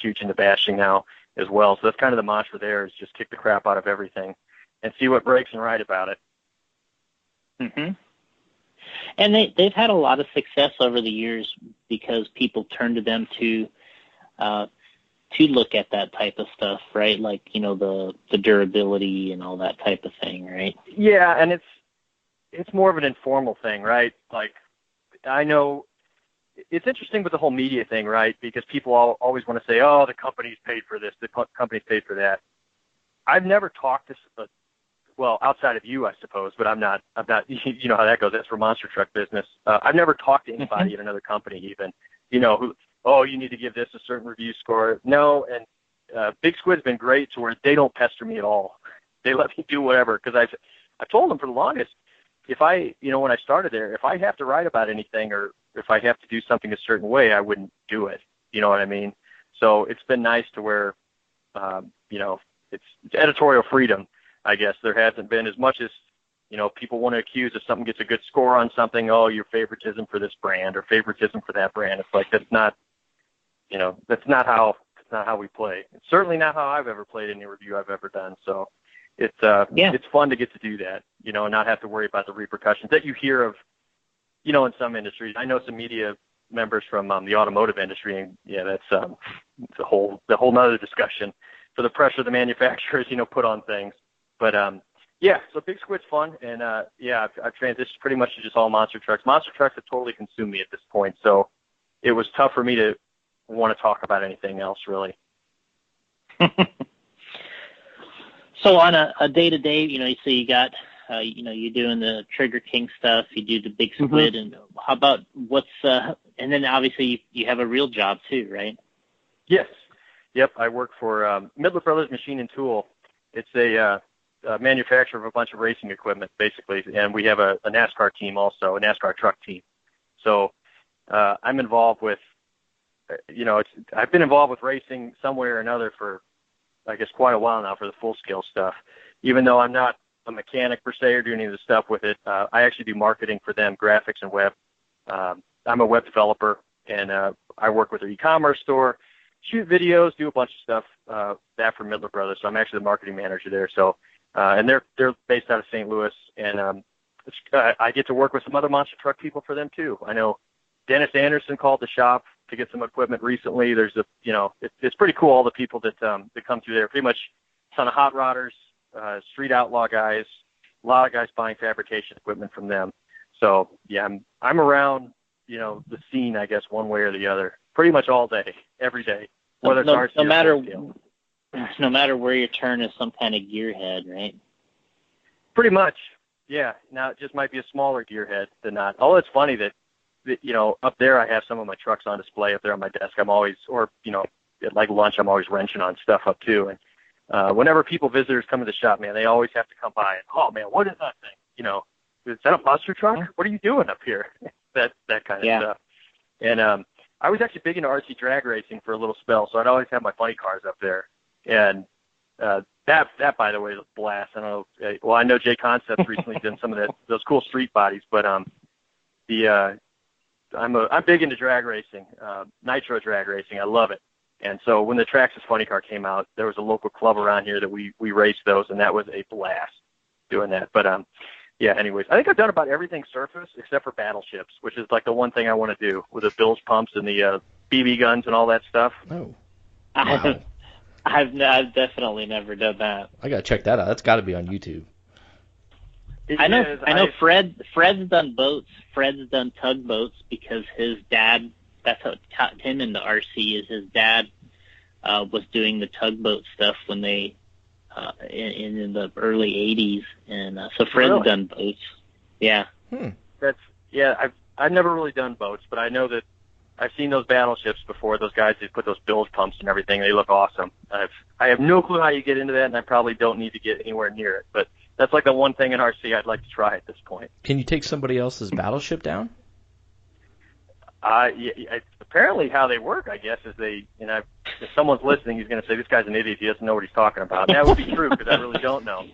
huge into bashing now as well. So that's kind of the mantra there is just kick the crap out of everything and see what breaks and write about it. And they've had a lot of success over the years because people turn to them to look at that type of stuff, right? Like, you know, the durability and all that type of thing, right? Yeah, and it's more of an informal thing, right? Like, I know it's interesting with the whole media thing, right? Because people always want to say, oh, the company's paid for this, the company's paid for that. I've never talked to, well, outside of you, I suppose, but I'm not, you know how that goes. That's for monster truck business. I've never talked to anybody at another company even. you need to give this a certain review score. No, and Big Squid's been great to where they don't pester me at all. They let me do whatever, because I've told them for the longest, if I, when I started there, if I have to write about anything or if I have to do something a certain way, I wouldn't do it. You know what I mean? So it's been nice to where, it's editorial freedom, I guess. There hasn't been as much as, people want to accuse if something gets a good score on something, your favoritism for this brand or favoritism for that brand. It's like, that's not how we play. It's certainly not how I've ever played any review I've ever done. So it's fun to get to do that, and not have to worry about the repercussions that you hear of, in some industries. I know some media members from the automotive industry, and that's it's a whole nother discussion for the pressure the manufacturers, put on things. But so Big Squid's fun, and I've transitioned pretty much to just all monster trucks. Monster trucks have totally consumed me at this point, so it was tough for me to want to talk about anything else, really. So on a day-to-day, you say you got, you're doing the Trigger King stuff, you do the Big Squid, and how about and then obviously you have a real job too, right? Yes. Yep. I work for Midler Brothers Machine and Tool. It's a manufacturer of a bunch of racing equipment, basically, and we have a NASCAR team also, a NASCAR truck team. So I'm involved with, I've been involved with racing some way or another for, I guess, quite a while now for the full-scale stuff. Even though I'm not a mechanic per se or doing any of the stuff with it, I actually do marketing for them, graphics and web. I'm a web developer, and I work with their e-commerce store, shoot videos, do a bunch of stuff, that for Midler Brothers. So I'm actually the marketing manager there. So, and they're based out of St. Louis, and I get to work with some other monster truck people for them too. I know Dennis Anderson called the shop to get some equipment recently. There's it's pretty cool, all the people that come through there. Pretty much a ton of hot rodders, street outlaw guys, a lot of guys buying fabrication equipment from them. So yeah, I'm around, the scene, I guess, one way or the other, pretty much all day, every day, whether it's RC or no matter where you turn is some kind of gearhead, right? Pretty much, yeah. Now it just might be a smaller gearhead than not. Although it's funny that up there I have some of my trucks on display up there on my desk. I'm always, at like lunch, I'm always wrenching on stuff up too. And whenever visitors come to the shop, man, they always have to come by and, oh man, what is that thing? Is that a monster truck? What are you doing up here? that kind of stuff. And I was actually big into RC drag racing for a little spell, so I'd always have my funny cars up there. And that by the way is a blast. I don't know. Well, I know J Concepts recently did some of those cool street bodies, but I'm big into drag racing, nitro drag racing. I love it. And so when the Traxxas Funny Car came out, there was a local club around here that we raced those, and that was a blast doing that. But anyways, I think I've done about everything surface except for battleships, which is like the one thing I want to do with the bilge pumps and the BB guns and all that stuff. Oh, wow. I've definitely never done that. I gotta check that out. That's got to be on YouTube. I know. Fred's done boats. Fred's done tugboats because his dad. That's what got him into RC. Is his dad was doing the tugboat stuff when they in the early '80s, and so Fred's done boats. Yeah. I've never really done boats, but I know that I've seen those battleships before. Those guys that put those bilge pumps and everything. They look awesome. I have no clue how you get into that, and I probably don't need to get anywhere near it. But that's like the one thing in RC I'd like to try at this point. Can you take somebody else's battleship down? It's apparently how they work, I guess, is they, if someone's listening, he's going to say, this guy's an idiot, he doesn't know what he's talking about. And that would be true, because I really don't know.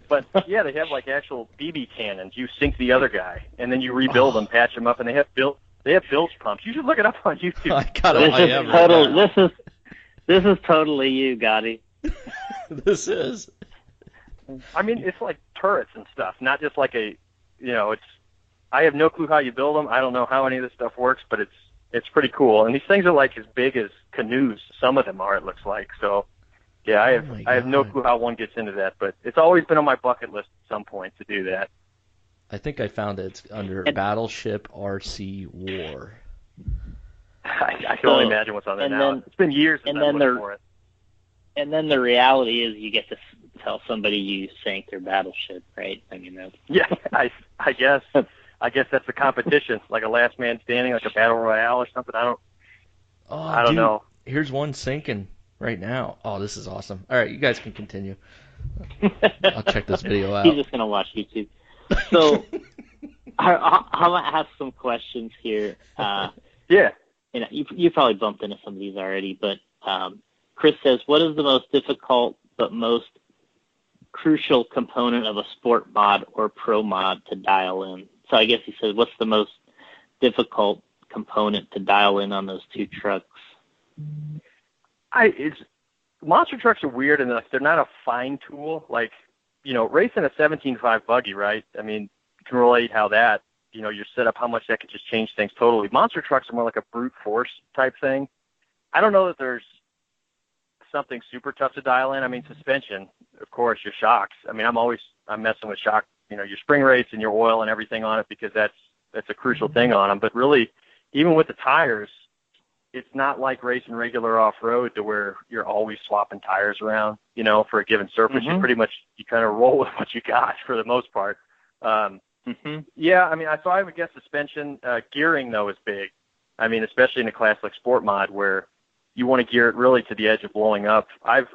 But, yeah, they have, like, actual BB cannons. You sink the other guy, and then you rebuild them, patch them up, and they have bilge pumps. You should look it up on YouTube. This is totally you, Gotti. This is. I mean, it's like turrets and stuff, not just like I have no clue how you build them. I don't know how any of this stuff works, but it's pretty cool. And these things are like as big as canoes. Some of them are, it looks like. So, yeah, I have no clue how one gets into that, but it's always been on my bucket list at some point to do that. I think I found it. It's under Battleship RC War. I can only imagine what's on there now. It's been years since I looked for it. And then the reality is you get to tell somebody you sank their battleship, right? I mean, yeah, I guess. I guess that's the competition, like a last man standing, like a battle royale or something. I don't know. Here's one sinking right now. Oh, this is awesome. All right, you guys can continue. I'll check this video out. He's just gonna watch YouTube. So I'm gonna ask some questions here. Yeah. You probably bumped into some of these already, but Chris says, what is the most difficult but most crucial component of a sport mod or pro mod to dial in? So I guess he says, what's the most difficult component to dial in on those two trucks? Monster trucks are weird, and they're not a fine tool. Like, racing a 17.5 buggy, right? I mean, you can relate how that, your setup, how much that could just change things totally. Monster trucks are more like a brute force type thing. I don't know that there's something super tough to dial in. I mean, suspension, of course, your shocks. I mean, I'm messing with shock, your spring rates and your oil and everything on it, because that's a crucial thing on them. But really, even with the tires, it's not like racing regular off-road to where you're always swapping tires around, for a given surface. Mm-hmm. You kind of roll with what you got for the most part. Yeah, I mean, so I would guess suspension. Gearing, though, is big. I mean, especially in a class like Sport Mod where you want to gear it really to the edge of blowing up. I've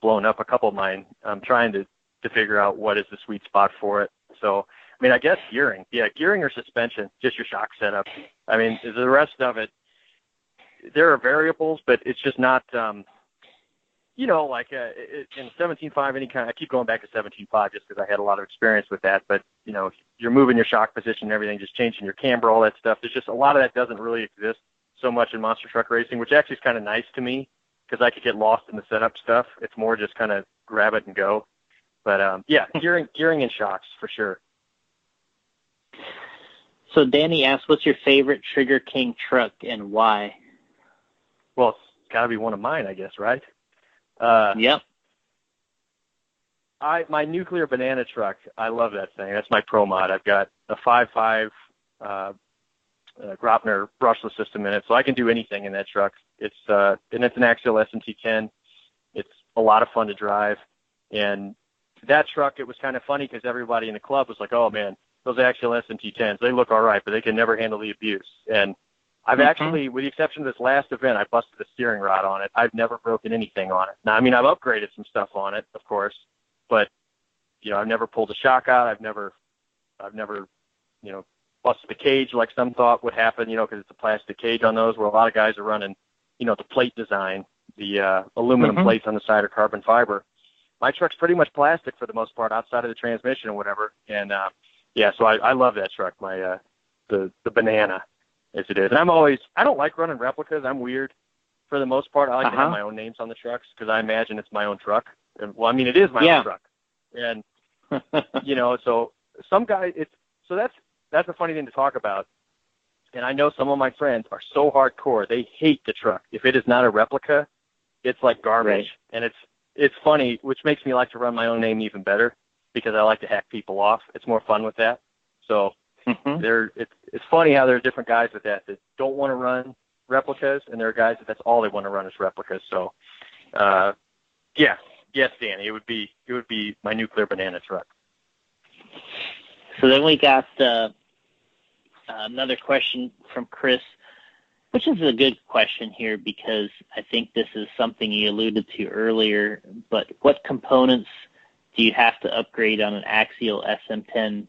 blown up a couple of mine. I'm trying to figure out what is the sweet spot for it. So, I mean, I guess gearing. Yeah, gearing or suspension, just your shock setup. I mean, the rest of it, there are variables, but it's just not, like in 17.5, any kind. I keep going back to 17.5 just because I had a lot of experience with that. But, you're moving your shock position and everything, just changing your camber, all that stuff. There's just a lot of that doesn't really exist so much in monster truck racing, which actually is kind of nice to me because I could get lost in the setup stuff. It's more just kind of grab it and go. But, yeah, gearing and shocks for sure. So Danny asks, what's your favorite Trigger King truck and why? Well, it's got to be one of mine, I guess, right? Yep. My nuclear banana truck, I love that thing. That's my pro mod. I've got a 5.5 Gropner brushless system in it, so I can do anything in that truck. And it's an axial SMT10. It's a lot of fun to drive. And that truck, it was kind of funny because everybody in the club was like, oh, man, those axial SMT10s, they look all right, but they can never handle the abuse. And I've actually, with the exception of this last event, I busted a steering rod on it. I've never broken anything on it. Now, I mean, I've upgraded some stuff on it, of course, but, I've never pulled a shock out. I've never, busted the cage like some thought would happen, because it's a plastic cage on those, where a lot of guys are running, the plate design, the aluminum plates on the side are carbon fiber. My truck's pretty much plastic for the most part, outside of the transmission or whatever. And, so I love that truck, my the banana. Yes, it is. And I don't like running replicas. I'm weird for the most part. I like to have my own names on the trucks because I imagine it's my own truck. And, well, I mean, it is my own truck. And, so some guys, that's a funny thing to talk about. And I know some of my friends are so hardcore, they hate the truck. If it is not a replica, it's like garbage. Right. And it's funny, which makes me like to run my own name even better because I like to hack people off. It's more fun with that. So, it's funny how there are different guys with that don't want to run replicas, and there are guys that's all they want to run is replicas. So, yes, Danny, it would be my nuclear banana truck. So then we got another question from Chris, which is a good question here because I think this is something you alluded to earlier. But what components do you have to upgrade on an axial SMT10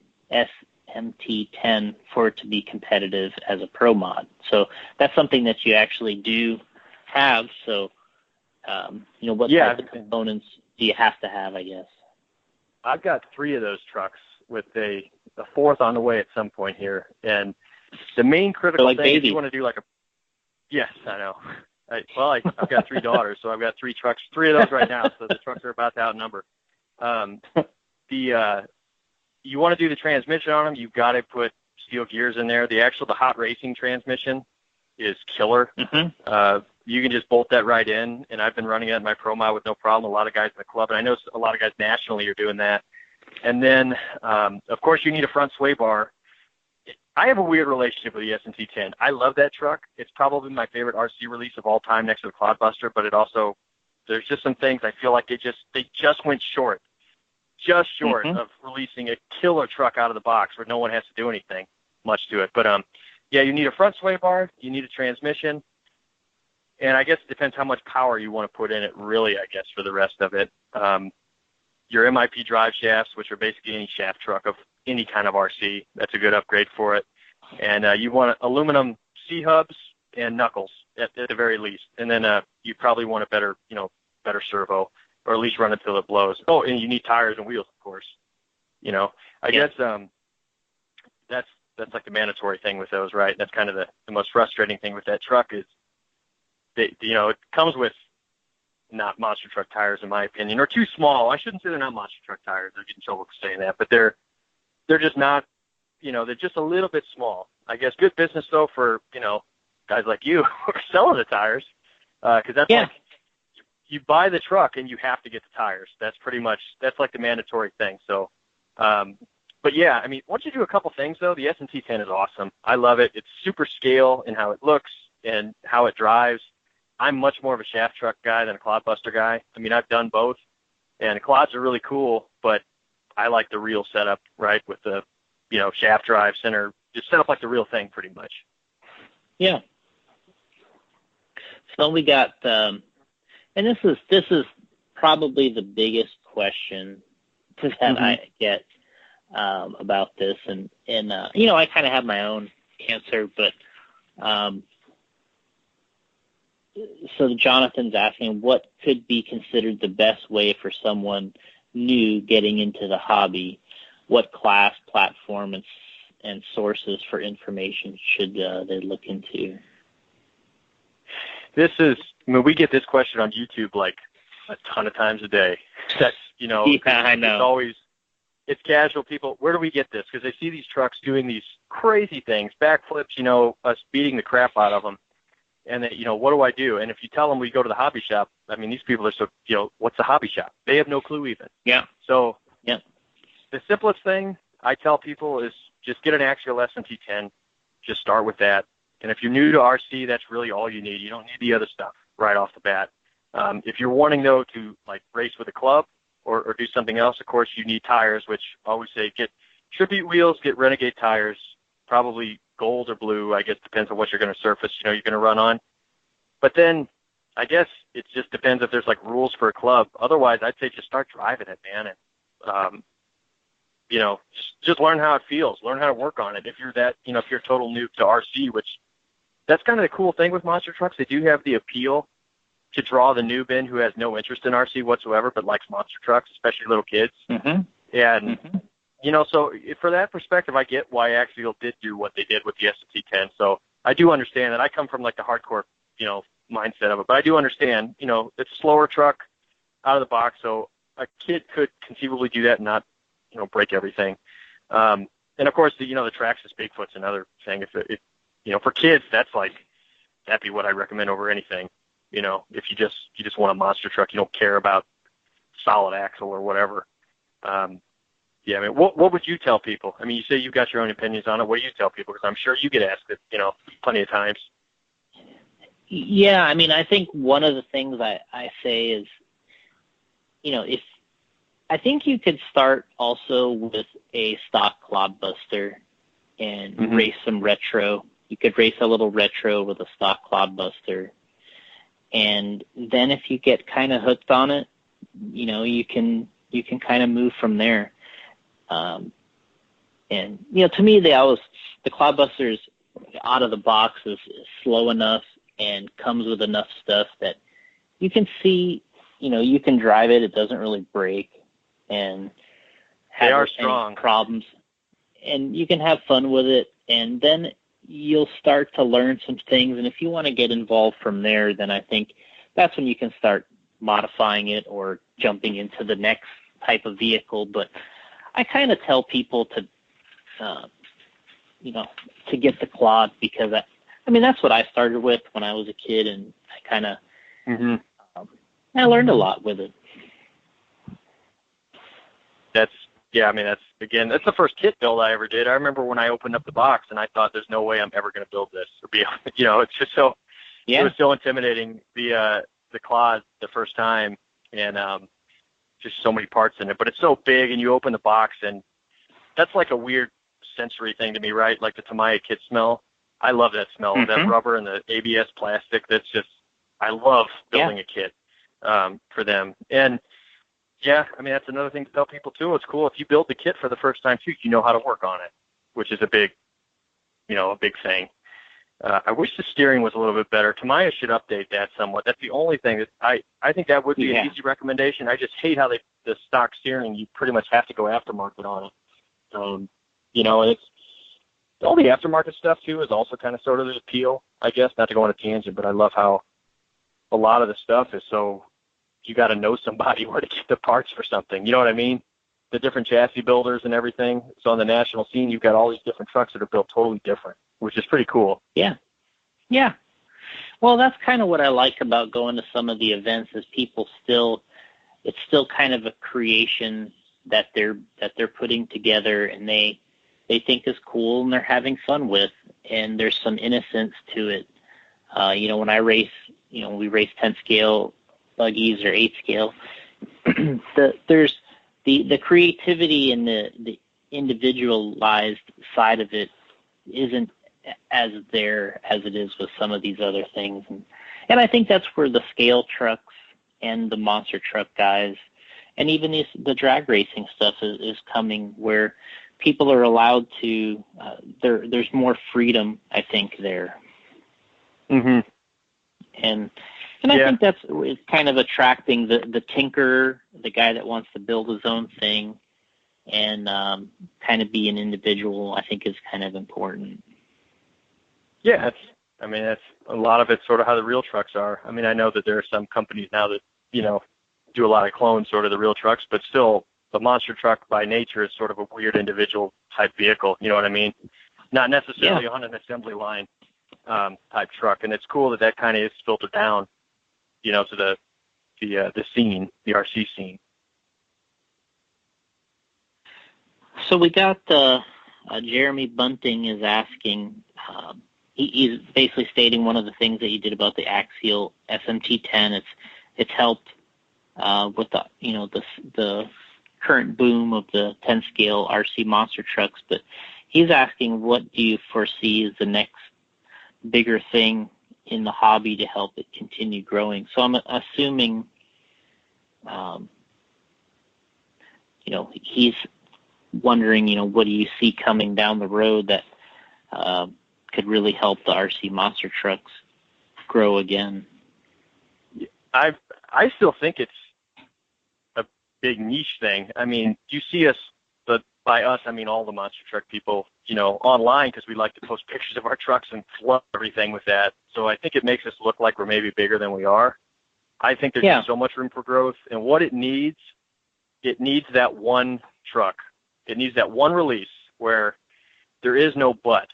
for it to be competitive as a pro mod? So that's something that you actually do have. So, what type of components do you have to have, I guess? I've got 3 of those trucks with a 4th on the way at some point here. And the main critical thing is you want to do yes, I know. I've got 3 daughters, so I've got 3 trucks, 3 of those right now. So the trucks are about to outnumber. You want to do the transmission on them, you've got to put steel gears in there. The hot racing transmission is killer. You can just bolt that right in, and I've been running it in my Pro Mod with no problem. A lot of guys in the club, and I know a lot of guys nationally are doing that. And then, of course, you need a front sway bar. I have a weird relationship with the SMT10. I love that truck. It's probably my favorite RC release of all time next to the Cloudbuster, but there's just some things I feel like they just went short. just short of releasing a killer truck out of the box where no one has to do anything much to it. But yeah, you need a front sway bar, you need a transmission, and I guess it depends how much power you want to put in it, really, I guess, for the rest of it. Your MIP drive shafts, which are basically any shaft truck of any kind of RC, that's a good upgrade for it. And you want aluminum C-hubs and knuckles at the very least. And then you probably want a better servo, or at least run it till it blows. Oh, and you need tires and wheels, of course. I guess that's like the mandatory thing with those, right? That's kind of the most frustrating thing with that truck is that, it comes with not monster truck tires, in my opinion, or too small. I shouldn't say they're not monster truck tires. I get in trouble for saying that, but they're just not, they're just a little bit small. I guess good business though for, guys like you who are selling the tires, because that's like, you buy the truck and you have to get the tires. That's like the mandatory thing. So, but yeah, I mean, once you do a couple things though, the S&T 10 is awesome. I love it. It's super scale in how it looks and how it drives. I'm much more of a shaft truck guy than a clodbuster guy. I mean, I've done both, and clods are really cool, but I like the real setup, right, with the, shaft drive center, just set up like the real thing pretty much. Yeah. So we got, and this is probably the biggest question that I get about this, and I kind of have my own answer, but so Jonathan's asking, what could be considered the best way for someone new getting into the hobby? What class, platform, and sources for information should they look into? We get this question on YouTube like a ton of times a day. That's, I know. It's casual people. Where do we get this? Because they see these trucks doing these crazy things, backflips, us beating the crap out of them. And they, what do I do? And if you tell them we go to the hobby shop, I mean, these people are so, what's a hobby shop? They have no clue even. Yeah. So the simplest thing I tell people is just get an axial S&T 10. Just start with that. And if you're new to RC, that's really all you need. You don't need the other stuff right off the bat. If you're wanting, though, to like race with a club or do something else, of course, you need tires, which I always say get Tribute wheels, get Renegade tires, probably gold or blue. I guess depends on what you're going to surface, you're going to run on. But then I guess it just depends if there's like rules for a club. Otherwise, I'd say just start driving it, man. And, just learn how it feels, learn how to work on it. If you're that, if you're a total noob to RC, which that's kind of the cool thing with monster trucks. They do have the appeal to draw the noob in who has no interest in RC whatsoever, but likes monster trucks, especially little kids. And, so for that perspective, I get why Axial did do what they did with the S&T 10. So I do understand that. I come from like the hardcore, mindset of it, but I do understand, it's a slower truck out of the box. So a kid could conceivably do that and not, break everything. And of course, the Traxxas Bigfoot's another thing. If for kids, that'd be what I recommend over anything. If you just want a monster truck, you don't care about solid axle or whatever. What would you tell people? I mean, you say you've got your own opinions on it. What do you tell people? Because I'm sure you get asked it, plenty of times. Yeah, I mean, I think one of the things I say is, I think you could start also with a stock clodbuster and race some retro. You could race a little retro with a stock clodbuster. And then if you get kind of hooked on it, you can kind of move from there. And, to me, the clodbusters out of the box is slow enough and comes with enough stuff that you can see, you can drive it. It doesn't really break and have any problems. And you can have fun with it. And then you'll start to learn some things. And if you want to get involved from there, then I think that's when you can start modifying it or jumping into the next type of vehicle. But I kind of tell people to get the clod because that's what I started with when I was a kid, and I kind of I learned a lot with it. That's the first kit build I ever did. I remember when I opened up the box and I thought, there's no way I'm ever going to build this or be, it's just so, it was so intimidating, the clod the first time. And, just so many parts in it. But it's so big, and you open the box, and that's like a weird sensory thing to me, right? Like the Tamiya kit smell. I love that smell, that rubber and the ABS plastic. That's just, I love building a kit for them. And yeah, I mean, that's another thing to tell people too. It's cool if you build the kit for the first time too, you know how to work on it, which is a big thing. I wish the steering was a little bit better. Tamiya should update that somewhat. That's the only thing that I think that would be an easy recommendation. I just hate how the stock steering, you pretty much have to go aftermarket on it. And it's all the aftermarket stuff too is also kind of sort of the appeal, I guess, not to go on a tangent, but I love how a lot of the stuff is so, you got to know somebody where to get the parts for something. You know what I mean? The different chassis builders and everything. So on the national scene, you've got all these different trucks that are built totally different, which is pretty cool. Yeah. Yeah. Well, that's kind of what I like about going to some of the events is it's still kind of a creation that they're putting together and they think is cool and they're having fun with, and there's some innocence to it. When I race, we race 10 scale buggies or 8 scale, there's the creativity and the individualized side of it isn't as there as it is with some of these other things. And I think that's where the scale trucks and the monster truck guys and even the drag racing stuff is coming, where people are allowed to, there's more freedom, I think, there. Mm-hmm. And I think that's kind of attracting the tinkerer, the guy that wants to build his own thing and kind of be an individual, I think is kind of important. Yeah, that's a lot of it's sort of how the real trucks are. I mean, I know that there are some companies now that, do a lot of clones sort of the real trucks, but still the monster truck by nature is sort of a weird individual type vehicle. You know what I mean? Not necessarily on an assembly line type truck. And it's cool that kind of is filtered down, to the scene, the RC scene. So we got Jeremy Bunting is asking, he's basically stating one of the things that he did about the Axial SMT10. It's helped with the current boom of the 10 scale RC monster trucks, but he's asking, what do you foresee as the next bigger thing in the hobby to help it continue growing? So I'm assuming, he's wondering, what do you see coming down the road that could really help the RC monster trucks grow again? I still think it's a big niche thing. I mean, you see us, but by us, I mean all the monster truck people, online, because we like to post pictures of our trucks and flood everything with that. So I think it makes us look like we're maybe bigger than we are. I think there's just so much room for growth, and what it needs that one truck. It needs that one release where there is no but.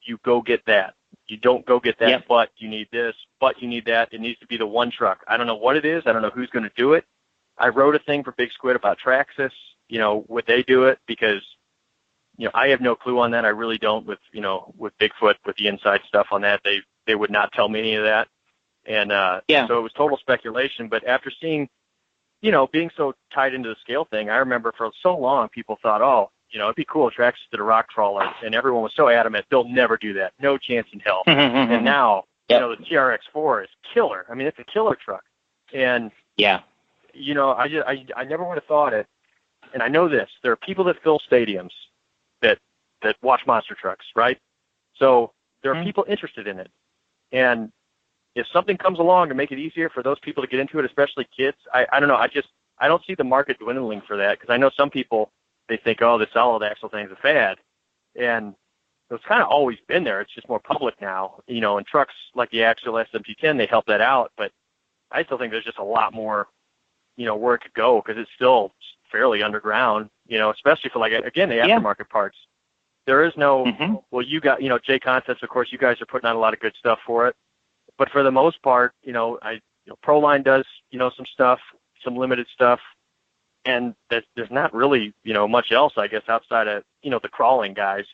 You go get that. You don't go get that, but you need this, but you need that. It needs to be the one truck. I don't know what it is. I don't know who's going to do it. I wrote a thing for Big Squid about Traxxas. Would they do it? Because, I have no clue on that. I really don't with Bigfoot, with the inside stuff on that. They would not tell me any of that. And so it was total speculation. But after seeing, being so tied into the scale thing, I remember for so long people thought, it'd be cool if Traxxas did a rock crawler, and everyone was so adamant they'll never do that. No chance in hell. And now, the TRX4 is killer. I mean, it's a killer truck. And I never would have thought it. And I know this. There are people that fill stadiums that watch monster trucks, right? So there are people interested in it. And if something comes along to make it easier for those people to get into it, especially kids, I don't know. I don't see the market dwindling for that, because I know some people, they think, the solid axle thing is a fad. And it's kind of always been there. It's just more public now, and trucks like the Axial SMT10, they help that out. But I still think there's just a lot more, where it could go, because it's still fairly underground, especially for, the aftermarket parts. There is no, well, you got, J Concepts, of course, you guys are putting out a lot of good stuff for it. But for the most part, Proline does, some stuff, some limited stuff. And there's not really, much else, I guess, outside of, the crawling guys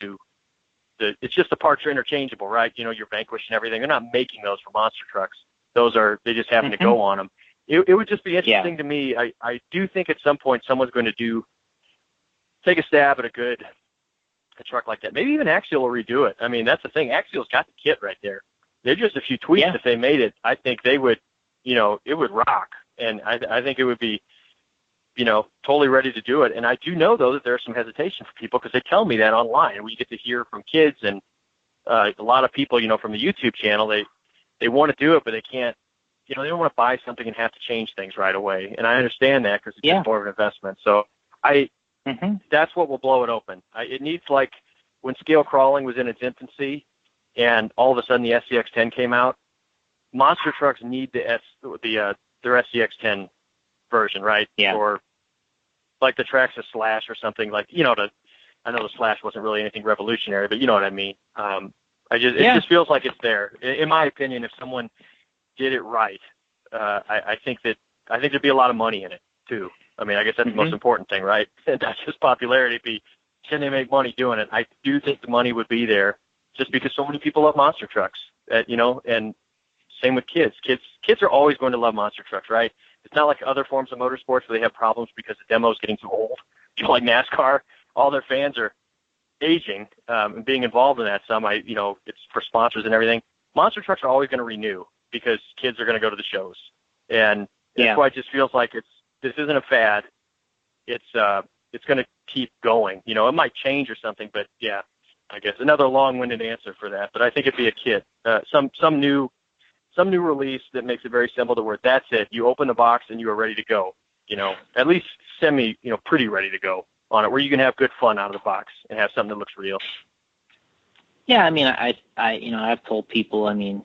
it's just the parts are interchangeable, right? Your Vanquish and everything. They're not making those for monster trucks. They just happen to go on them. it would just be interesting to me. I do think at some point someone's going to take a stab at a truck like that. Maybe even Axial will redo it. I mean, that's the thing. Axial's got the kit right there. They're just a few tweaks. If they made it, I think they would, it would rock. And I think it would be, totally ready to do it. And I do know, though, that there's some hesitation for people because they tell me that online. And we get to hear from kids and a lot of people, from the YouTube channel, they want to do it, but they can't, they don't want to buy something and have to change things right away. And I understand that because it's just more of an investment. So that's what will blow it open. It needs, like when scale crawling was in its infancy and all of a sudden the SCX-10 came out, monster trucks need their SCX-10 version, right? Yeah. Or like the Traxxas Slash or something like, I know the Slash wasn't really anything revolutionary, but you know what I mean? It just feels like it's there. In my opinion, if someone did it right, I think there'd be a lot of money in it too. I mean, I guess that's the most important thing, right? And that's just popularity. Can they make money doing it? I do think the money would be there just because so many people love monster trucks, and same with kids. Kids are always going to love monster trucks, right? It's not like other forms of motorsports where they have problems because the demo is getting too old. Like NASCAR, all their fans are aging and being involved in that. It's for sponsors and everything. Monster trucks are always going to renew because kids are going to go to the shows, and that's why it just feels like this isn't a fad. It's going to keep going. It might change or something, but I guess another long-winded answer for that. But I think it'd be a kit, some new release that makes it very simple to where that's it. You open the box and you are ready to go. At least pretty ready to go on it, where you can have good fun out of the box and have something that looks real. Yeah, I mean, I've told people, I mean,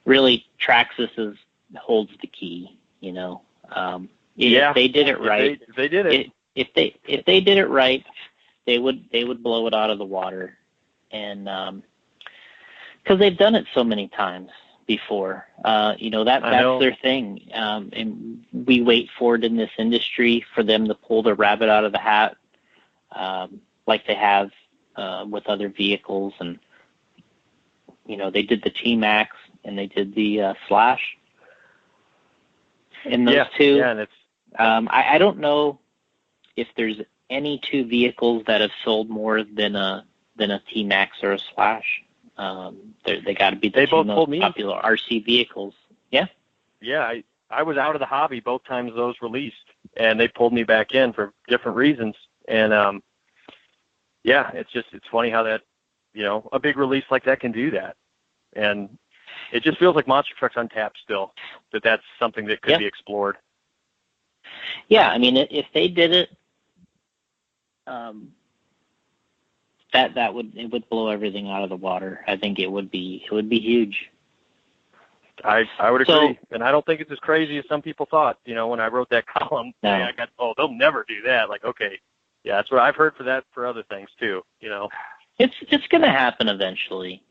really, Traxxas holds the key. If they did it right, if they did it, if they did it right, they would blow it out of the water, and because they've done it so many times before. That's their thing, and we wait for it in this industry for them to pull the rabbit out of the hat, like they have with other vehicles, and they did the T-Max and they did the Slash. In those two, and it's. I don't know if there's any two vehicles that have sold more than a T-Max or a Slash. They got to be the two most popular RC vehicles. Yeah. Yeah, I was out of the hobby both times those released, and they pulled me back in for different reasons. And it's funny how that, a big release like that can do that. And it just feels like monster trucks untapped still. That's something that could be explored. Yeah, I mean, if they did it, it would blow everything out of the water. I think it would be huge. I would agree, and I don't think it's as crazy as some people thought. When I wrote that column, I got, they'll never do that. Like, okay, yeah, that's what I've heard for other things too. It's going to happen eventually,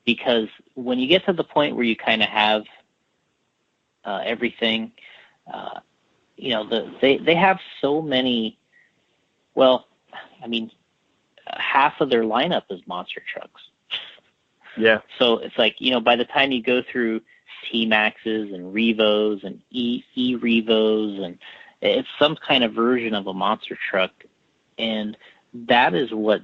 because when you get to the point where you kind of have everything, they have so many. Well, I mean, half of their lineup is monster trucks. Yeah. So it's like, by the time you go through T-Maxes and Revos and E-Revos, and it's some kind of version of a monster truck. And that is what,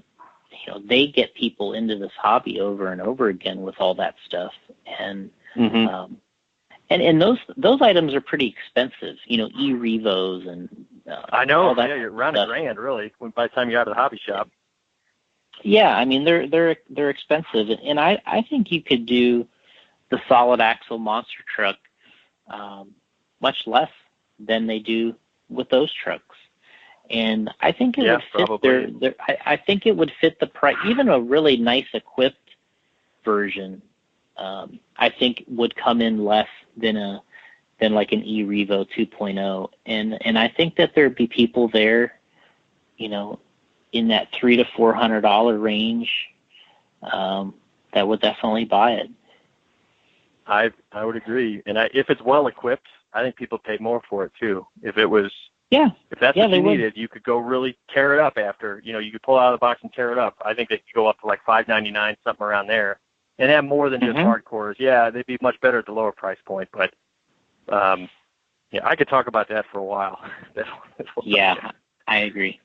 they get people into this hobby over and over again with all that stuff. And, and those items are pretty expensive, E-Revos and I know. all that you're around stuff. $1,000 really by the time you're out of the hobby shop. Yeah, I mean they're expensive, and I think you could do the solid axle monster truck much less than they do with those trucks, and I think it would fit probably. I think it would fit the price. Even a really nice equipped version, I think would come in less than like an E-Revo 2.0, and I think that there'd be people there, in that $300 to $400 range, that would definitely buy it. I would agree, and if it's well equipped, I think people pay more for it too. If it was, if that's what you needed, you could go really tear it up after. You could pull it out of the box and tear it up. I think they could go up to like $599, something around there, and have more than just hardcores. Yeah, they'd be much better at the lower price point, but Yeah, I could talk about that for a while. Yeah, I agree.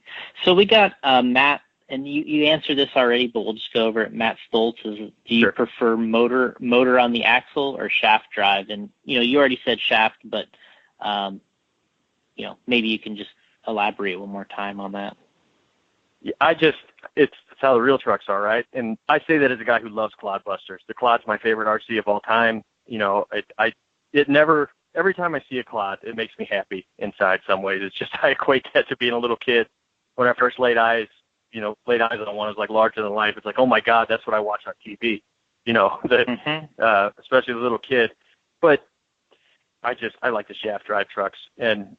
So we got Matt, and you answered this already, but we'll just go over it. Matt Stoltz is, do you prefer motor on the axle or shaft drive? And, you already said shaft, but, maybe you can just elaborate one more time on that. Yeah, it's how the real trucks are, right? And I say that as a guy who loves clodbusters. The Clod's my favorite RC of all time. Every time I see a Clod, it makes me happy inside some ways. It's just, I equate that to being a little kid. When I first laid eyes on one, it was like larger than life. It's like, oh my God, that's what I watch on TV, especially the little kid. But I like the shaft drive trucks, and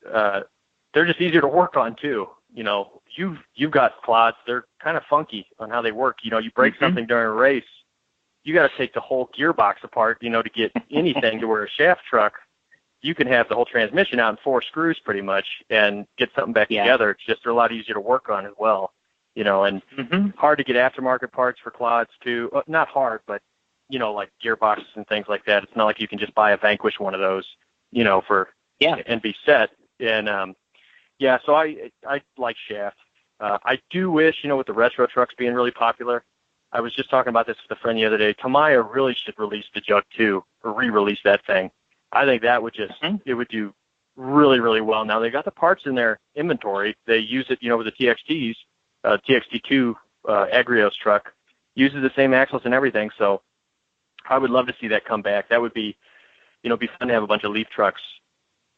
they're just easier to work on too. You've got Clods, they're kind of funky on how they work. You break something during a race, you got to take the whole gearbox apart, to get anything, to where a shaft truck, you can have the whole transmission out in 4 screws pretty much and get something back together. It's just, they're a lot easier to work on as well, and hard to get aftermarket parts for Clods too. Not hard, but, like gearboxes and things like that. It's not like you can just buy a Vanquish one of those, and be set. And, so I like shaft. I do wish, with the retro trucks being really popular, I was just talking about this with a friend the other day. Tamiya really should release the Jug 2 or re-release that thing. I think that would just, it would do really, really well. Now, they got the parts in their inventory. They use it, with the TXTs, TXT2 Agrios truck, uses the same axles and everything. So I would love to see that come back. That would be, be fun to have a bunch of Leaf trucks,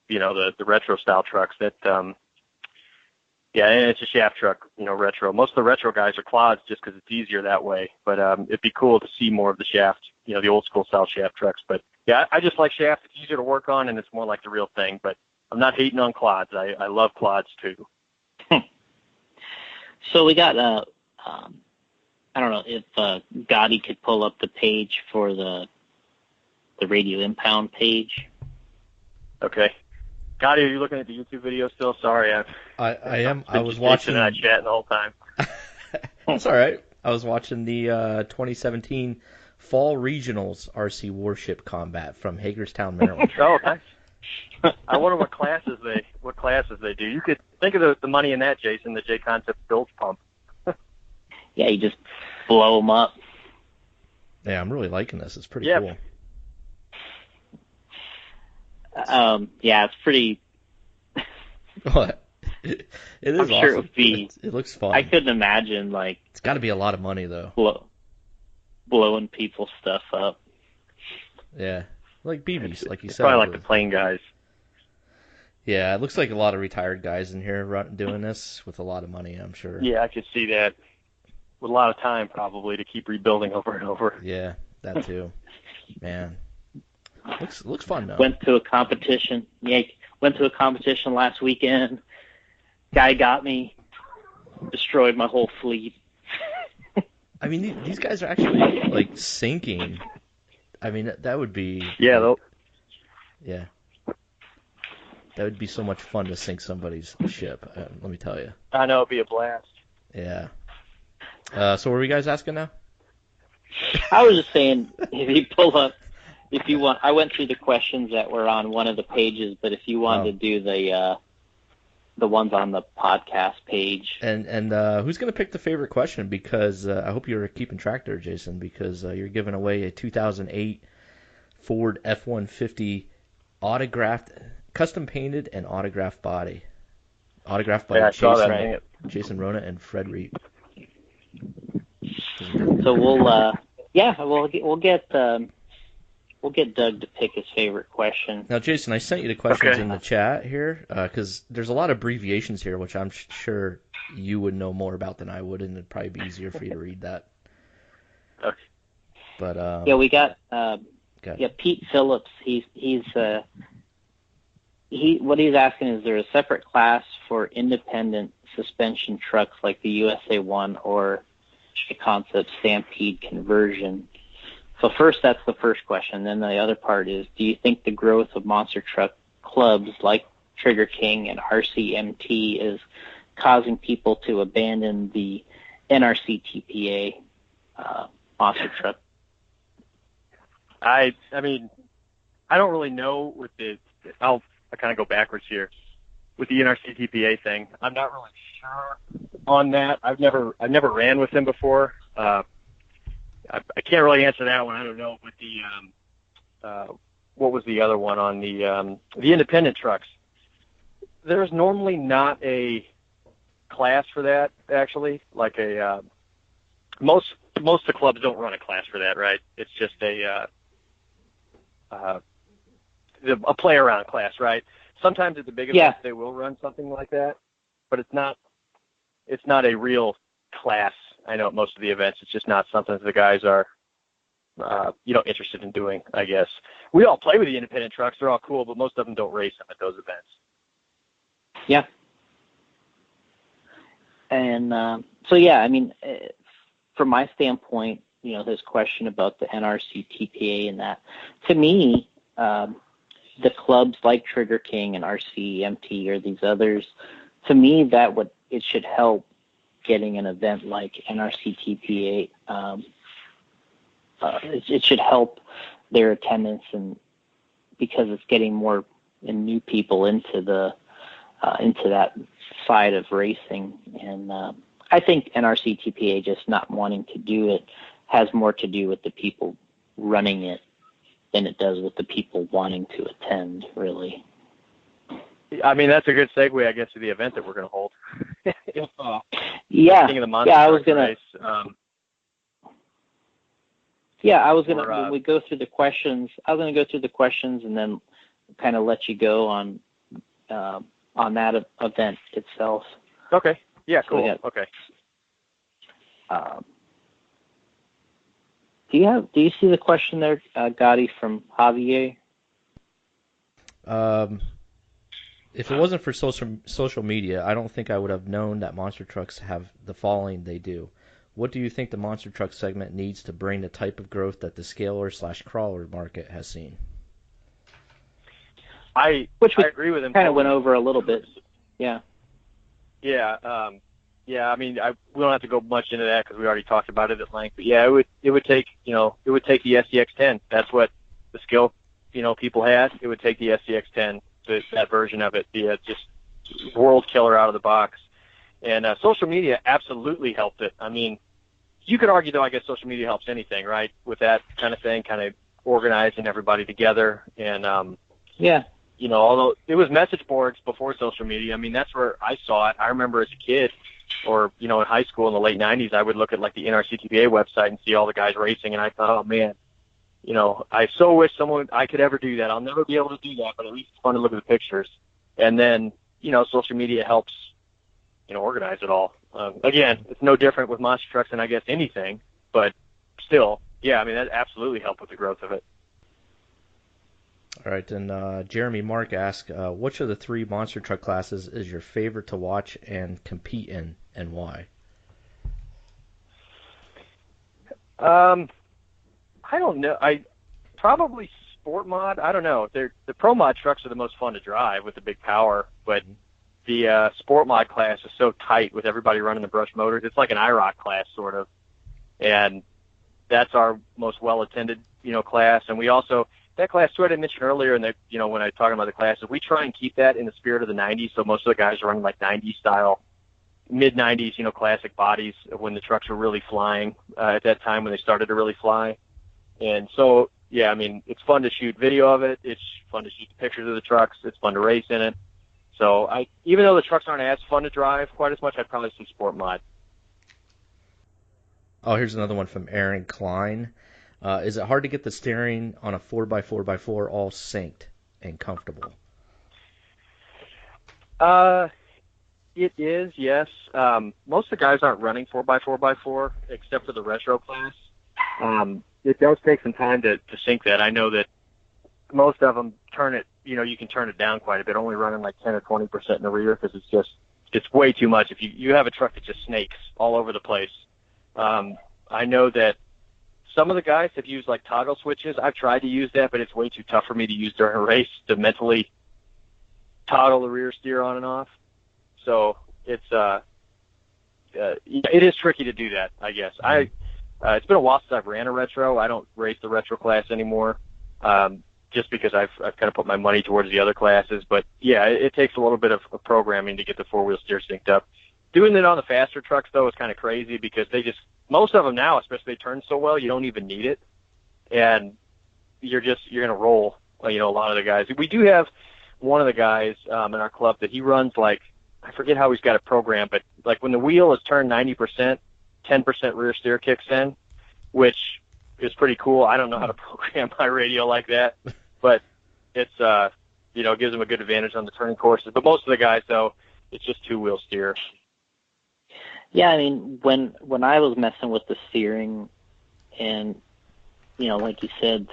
the retro style trucks that, and it's a shaft truck, retro. Most of the retro guys are Clods just because it's easier that way. But it'd be cool to see more of the shaft, the old school style shaft trucks. But yeah, I just like shaft. It's easier to work on, and it's more like the real thing. But I'm not hating on Clods. I love Clods too. So we got, I don't know if Gotti could pull up the page for the Radio Impound page. Okay. Gotti, are you looking at the YouTube video still? Sorry, I am. I was watching. And I chatting the whole time. That's all right. I was watching the 2017 Fall Regionals RC Warship Combat from Hagerstown, Maryland. Oh, nice. I wonder what classes they do. You could think of the money in that, Jason, the J Concept bilge pump. Yeah, you just blow them up. Yeah, I'm really liking this. It's pretty cool. Yeah, it's pretty. What? It is awesome. Sure it would be. It looks fun. I couldn't imagine It's got to be a lot of money though. Blowing people's stuff up. Yeah, like BBs, like you said. Probably like the plane guys. Yeah, it looks like a lot of retired guys in here doing this with a lot of money, I'm sure. Yeah, I could see that. With a lot of time probably to keep rebuilding over and over. Yeah, that too. Man. Looks fun though. Went to a competition. Yeah, went to a competition last weekend. Guy got me. Destroyed my whole fleet. I mean, these guys are actually sinking. I mean, that would be. Yeah. Yeah. That would be so much fun to sink somebody's ship. Let me tell you. I know, it'd be a blast. Yeah. So, what were you guys asking now? I was just saying, if you pull up. If you want, I went through the questions that were on one of the pages, but if you wanted to do the ones on the podcast page. And who's going to pick the favorite question? Because I hope you're keeping track there, Jason, because you're giving away a 2008 Ford F-150 autographed, custom painted and autographed body. Autographed by Jason Rona and Fred Reed. So we'll get Doug to pick his favorite question. Now, Jason, I sent you the questions in the chat here because there's a lot of abbreviations here, which I'm sure you would know more about than I would, and it'd probably be easier for you to read that. Okay. But we got Pete Phillips. What he's asking is there a separate class for independent suspension trucks like the USA 1 or Concept Stampede conversion? So first, that's the first question. Then the other part is, do you think the growth of monster truck clubs like Trigger King and RCMT is causing people to abandon the NRC TPA monster truck? I mean, I don't really know with the I'll kind of go backwards here with the NRCTPA thing. I'm not really sure on that. I've never ran with them before. I can't really answer that one. I don't know. With the what was the other one on the independent trucks? There's normally not a class for that, actually. Like most of the clubs don't run a class for that, right? It's just a play around class, right? Sometimes at the big events they will run something like that, but it's not a real class. I know at most of the events it's just not something that the guys are interested in doing, I guess. We all play with the independent trucks, they're all cool, but most of them don't race them at those events. Yeah. And I mean, from my standpoint, this question about the NRC TPA and that, to me, the clubs like Trigger King and RCMT or these others, to me, it should help getting an event like NRC TPA. It should help their attendance, and because it's getting more and new people into that side of racing. And I think NRC TPA just not wanting to do it has more to do with the people running it than it does with the people wanting to attend, really. I mean, that's a good segue, I guess, to the event that we're going to hold. I was going to. Yeah, I was going to. When we go through the questions, I was going to go through the questions and then kind of let you go on that event itself. Okay. Yeah. Cool. Okay. Do you see the question there, Gotti, from Javier? If it wasn't for social media, I don't think I would have known that monster trucks have the following they do. What do you think the monster truck segment needs to bring the type of growth that the scaler/crawler market has seen? I agree with him. Kind of went over a little bit. Yeah. Yeah. I mean, we don't have to go much into that because we already talked about it at length. But yeah, it would take the SCX10. That's what the skill people had. It would take the SCX10, that version of it, be just world killer out of the box. And social media absolutely helped it. I mean, you could argue, though, I guess social media helps anything, right? With that kind of thing, kind of organizing everybody together. And, although it was message boards before social media, I mean, that's where I saw it. I remember as a kid or, in high school in the late 90s, I would look at, like, the NRCTPA website and see all the guys racing, and I thought, oh, man, I so wish I could ever do that. I'll never be able to do that, but at least it's fun to look at the pictures. And then, social media helps, organize it all. Again, it's no different with monster trucks than I guess anything, but still, yeah, I mean, that absolutely helped with the growth of it. All right, and Jeremy Mark asked, which of the three monster truck classes is your favorite to watch and compete in, and why? I don't know. Probably sport mod. I don't know. The pro mod trucks are the most fun to drive with the big power, but the sport mod class is so tight with everybody running the brush motors. It's like an IROC class sort of, and that's our most well attended class. And we also, that class too, I didn't mention earlier, and when I was talking about the classes, we try and keep that in the spirit of the 90s. So most of the guys are running like 90s style, mid 90s, classic bodies when the trucks were really flying at that time when they started to really fly. And so, yeah, I mean, it's fun to shoot video of it. It's fun to shoot pictures of the trucks. It's fun to race in it. So even though the trucks aren't as fun to drive quite as much, I'd probably say sport mod. Oh, here's another one from Aaron Klein. Is it hard to get the steering on a 4x4x4 all synced and comfortable? It is, yes. Most of the guys aren't running 4x4x4 except for the retro class. It does take some time to sync that. I know that most of them turn it, you can turn it down quite a bit, only running like 10 or 20% in the rear because it's way too much. If you have a truck that just snakes all over the place. I know that some of the guys have used like toggle switches. I've tried to use that, but it's way too tough for me to use during a race to mentally toggle the rear steer on and off. So it is tricky to do that, I guess. It's been a while since I've ran a retro. I don't race the retro class anymore. just because I've kind of put my money towards the other classes. But yeah, it takes a little bit of programming to get the 4-wheel steer synced up. Doing it on the faster trucks though is kind of crazy because most of them now, especially, they turn so well you don't even need it, and you're gonna roll. A lot of the guys. We do have one of the guys in our club that he runs, like, I forget how he's got it programmed, but like when the wheel is turned 90%, 10% rear steer kicks in, which is pretty cool. I don't know how to program my radio like that, but it's gives them a good advantage on the turning courses. But most of the guys though, it's just 2-wheel steer. Yeah, I mean, when I was messing with the steering, and like you said,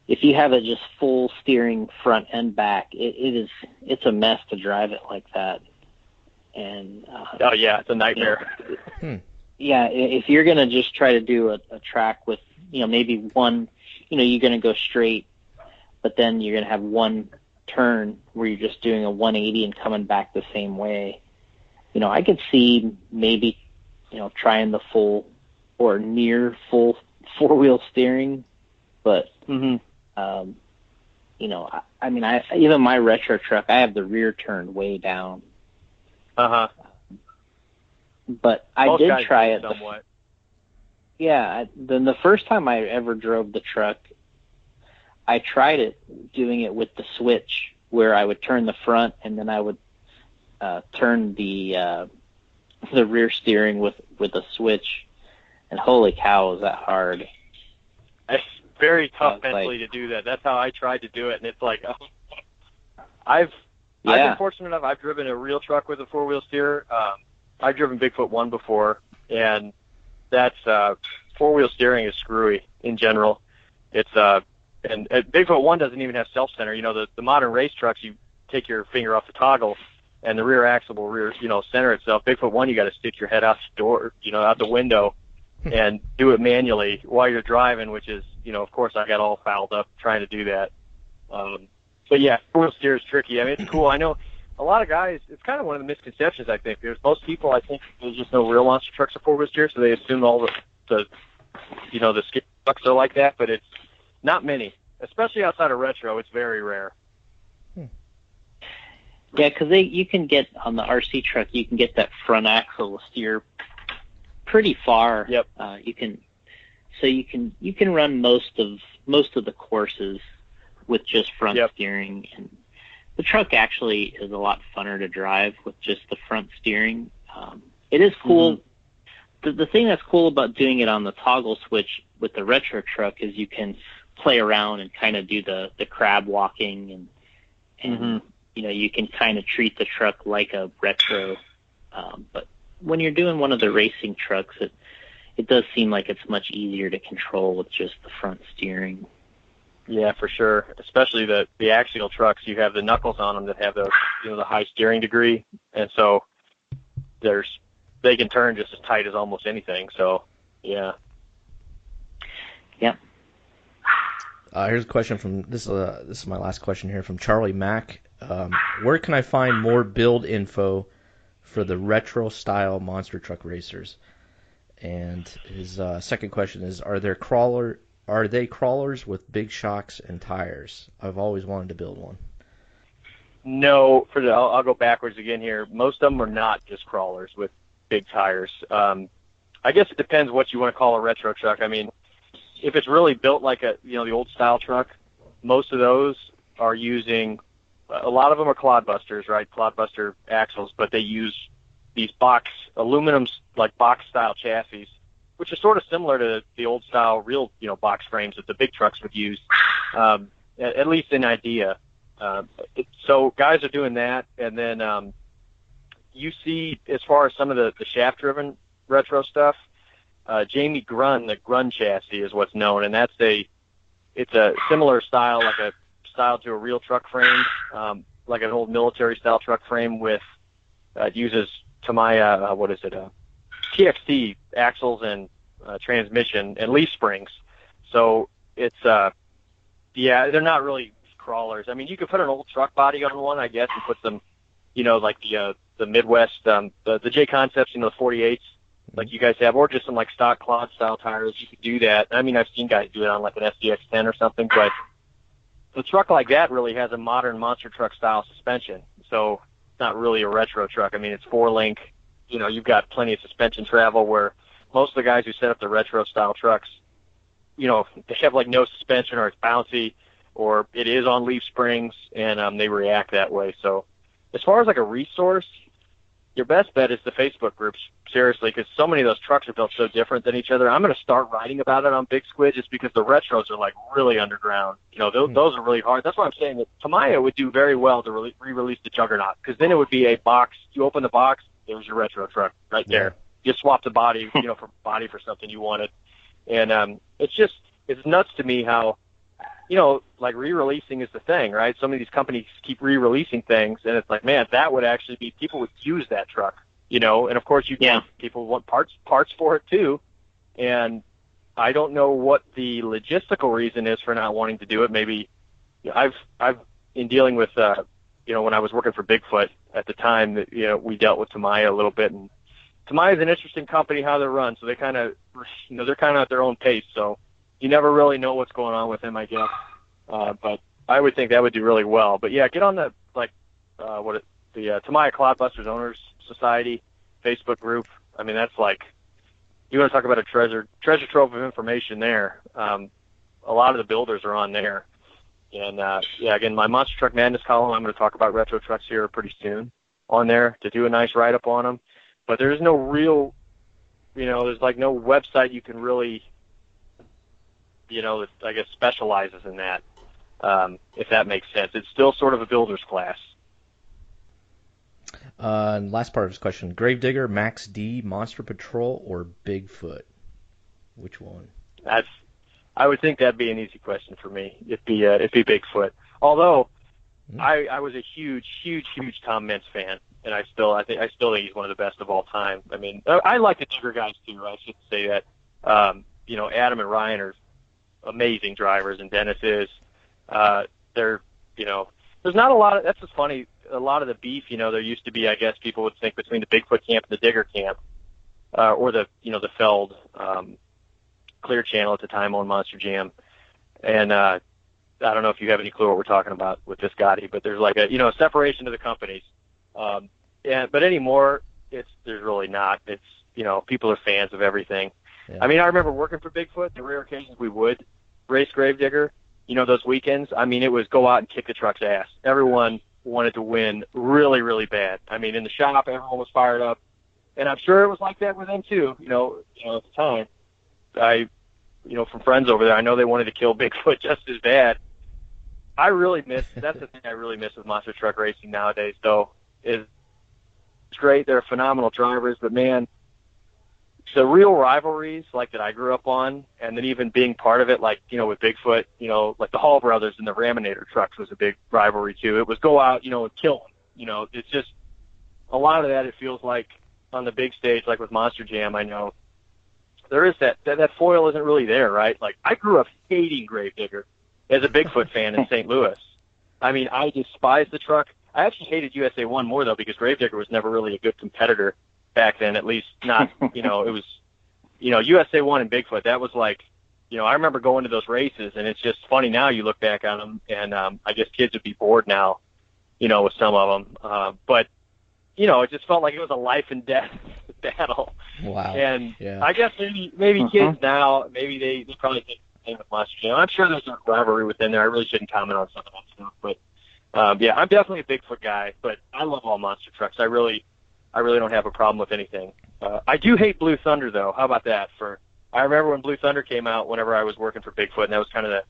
if you have it just full steering front and back, it's a mess to drive it like that. And oh yeah, it's a nightmare. Yeah, if you're gonna just try to do a track with maybe one, you're gonna go straight, but then you're gonna have one turn where you're just doing a 180 and coming back the same way. I could see maybe trying the full or near full 4-wheel steering, but I mean, even my retro truck, I have the rear turned way down. But I did try it. Somewhat. Then the first time I ever drove the truck, I tried it doing it with the switch, where I would turn the front and then I would turn the rear steering with a switch. And holy cow, was that hard! It's very tough mentally to do that. That's how I tried to do it, and it's like, I've been fortunate enough. I've driven a real truck with a 4-wheel steer. I've driven Bigfoot 1 before, and that's 4-wheel steering is screwy in general. It's and Bigfoot 1 doesn't even have self center. The modern race trucks, you take your finger off the toggle, and the rear axle will center itself. Bigfoot 1, you got to stick your head out the door, out the window, and do it manually while you're driving, which is, of course, I got all fouled up trying to do that. But yeah, 4-wheel steer is tricky. I mean, it's cool. I know a lot of guys, it's kind of one of the misconceptions, I think. Most people, I think, there's just no real monster trucks are 4-wheel steer, so they assume all the skid trucks are like that, but it's not many. Especially outside of retro, it's very rare. Yeah, because you can get, on the RC truck, you can get that front axle steer pretty far. Yep. You can run most of the courses with just front steering, and the truck actually is a lot funner to drive with just the front steering. It is cool. The thing that's cool about doing it on the toggle switch with the retro truck is you can play around and kind of do the crab walking, and you can kind of treat the truck like a retro. But when you're doing one of the racing trucks, it does seem like it's much easier to control with just the front steering. Yeah, for sure. Especially the axial trucks, you have the knuckles on them that have the the high steering degree, and so they can turn just as tight as almost anything. So yeah. Yep. Here's a question from this is my last question here from Charlie Mack. Where can I find more build info for the retro style monster truck racers? And his second question is: Are they crawlers with big shocks and tires? I've always wanted to build one. No, I'll go backwards again here. Most of them are not just crawlers with big tires. I guess it depends what you want to call a retro truck. I mean, if it's really built like the old style truck, most of those are using, a lot of them are clodbusters, right? Clodbuster axles, but they use these aluminum, like box style chassis, which is sort of similar to the old style real, box frames that the big trucks would use, at least in idea. So guys are doing that. And then, you see, as far as some of the shaft driven retro stuff, Jamie Grun, the Grun chassis is what's known, and it's a similar style, like a style to a real truck frame, like an old military style truck frame with, it uses Tamiya, TXT axles and transmission and leaf springs. So it's, they're not really crawlers. I mean, you could put an old truck body on one, I guess, and put some, like the Midwest, the J Concepts, the 48s, like you guys have, or just some like stock clod style tires. You could do that. I mean, I've seen guys do it on like an SDX10 or something, but a truck like that really has a modern monster truck style suspension. So it's not really a retro truck. I mean, it's 4-link. You know, you've got plenty of suspension travel, where most of the guys who set up the retro style trucks, you know, they have like no suspension, or it's bouncy, or it is on leaf springs, and they react that way. So as far as like a resource, your best bet is the Facebook groups, seriously, because so many of those trucks are built so different than each other. I'm going to start writing about it on Big Squid, just because the retros are like really underground. You know, those are really hard. That's why I'm saying that Tamiya would do very well to re-release the Juggernaut, because then it would be a box. You open the box, there's your retro truck right there. You swap the body, you know, for something you wanted. And it's nuts to me how, you know, like re-releasing is the thing, right? Some of these companies keep re-releasing things, and it's like, man, that would actually be, people would use that truck, you know, and of course people want parts for it too. And I don't know what the logistical reason is for not wanting to do it. Maybe, you know, I've in dealing with, you know, when I was working for Bigfoot at the time, you know, we dealt with Tamiya a little bit, and Tamiya is an interesting company, how they're run. So they kind of, you know, they're kind of at their own pace. So you never really know what's going on with them, I guess. But I would think that would do really well. But yeah, get on the Tamiya Cloudbusters Owners Society Facebook group. I mean, that's like, you want to talk about a treasure trove of information there. A lot of the builders are on there. And yeah, again, my Monster Truck Madness column, I'm going to talk about retro trucks here pretty soon on there to do a nice write-up on them. But there's no real, you know, there's like no website you can really, you know, that I guess specializes in that, if that makes sense. It's still sort of a builder's class. Last part of his question: Gravedigger, Max D, Monster Patrol, or Bigfoot? Which one? I would think that'd be an easy question for me. It'd be Bigfoot. Although I was a huge Tom Mintz fan, and I still think he's one of the best of all time. I mean, I like the Digger guys too. I should say that. You know, Adam and Ryan are amazing drivers, and Dennis is. They're, you know, there's not a lot of, that's what's funny, a lot of the beef, you know, there used to be, I guess people would think, between the Bigfoot camp and the Digger camp, or the, you know, the Feld, Clear Channel at the time on Monster Jam. And, I don't know if you have any clue what we're talking about with this Gotti, but there's like a, you know, a separation of the companies. But anymore, there's really not. It's, you know, people are fans of everything. Yeah. I mean, I remember working for Bigfoot, the rare occasions we would race Gravedigger, you know, those weekends. I mean, it was go out and kick the truck's ass. Everyone wanted to win really, really bad. I mean, in the shop, everyone was fired up. And I'm sure it was like that with them too, you know, at the time. You know, from friends over there, I know they wanted to kill Bigfoot just as bad. That's the thing I really miss with monster truck racing nowadays, though, is it's great. They're phenomenal drivers, but man, the real rivalries like that I grew up on, and then even being part of it, like, you know, with Bigfoot, you know, like the Hall brothers and the Raminator trucks was a big rivalry too. It was go out, you know, and kill them. You know, it's just a lot of that. It feels like on the big stage, like with Monster Jam, I know there is that foil isn't really there, right? Like, I grew up hating Gravedigger as a Bigfoot fan in St. Louis. I mean, I despised the truck. I actually hated USA 1 more, though, because Gravedigger was never really a good competitor back then, at least not, you know, it was, you know, USA 1 and Bigfoot, that was like, you know, I remember going to those races, and it's just funny now you look back on them, and I guess kids would be bored now, you know, with some of them. But, you know, it just felt like it was a life and death battle. Wow. And yeah. I guess maybe kids now, maybe they probably think the same with Monster Jam. I'm sure there's a rivalry within there. I really shouldn't comment on some of that stuff. But, yeah, I'm definitely a Bigfoot guy, but I love all monster trucks. I really don't have a problem with anything. I do hate Blue Thunder, though. How about that? I remember when Blue Thunder came out whenever I was working for Bigfoot, and that was kind of the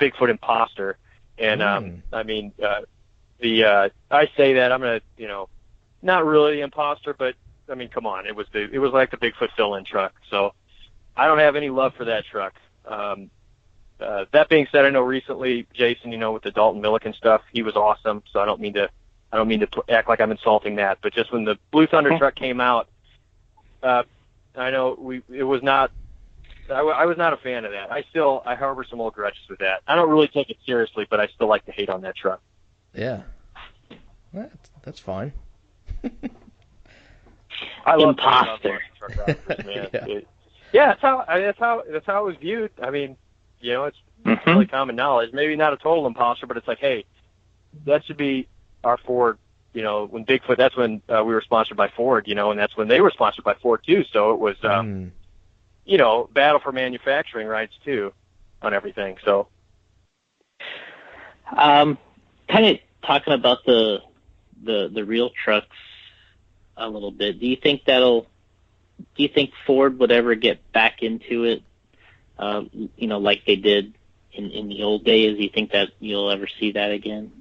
Bigfoot imposter. And, I mean, I say that, I'm going to, you know, not really the imposter, but, I mean, come on. It was like the Bigfoot fill-in truck. So I don't have any love for that truck. That being said, I know recently, Jason, you know, with the Dalton Milliken stuff, he was awesome. So I don't mean to act like I'm insulting that, but just when the Blue Thunder truck came out, I know I was not a fan of that. I harbor some old grudges with that. I don't really take it seriously, but I still like to hate on that truck. Yeah. That's fine. I love imposter. Truck drivers, man. Yeah, that's how it was viewed. I mean, You know, it's really common knowledge. Maybe not a total imposter, but it's like, hey, that should be our Ford. You know, when Bigfoot, that's when we were sponsored by Ford, you know, and that's when they were sponsored by Ford too. So it was, you know, battle for manufacturing rights too on everything. So, kind of talking about the real trucks a little bit. Do you think Ford would ever get back into it? You know, like they did in the old days. Do you think that you'll ever see that again?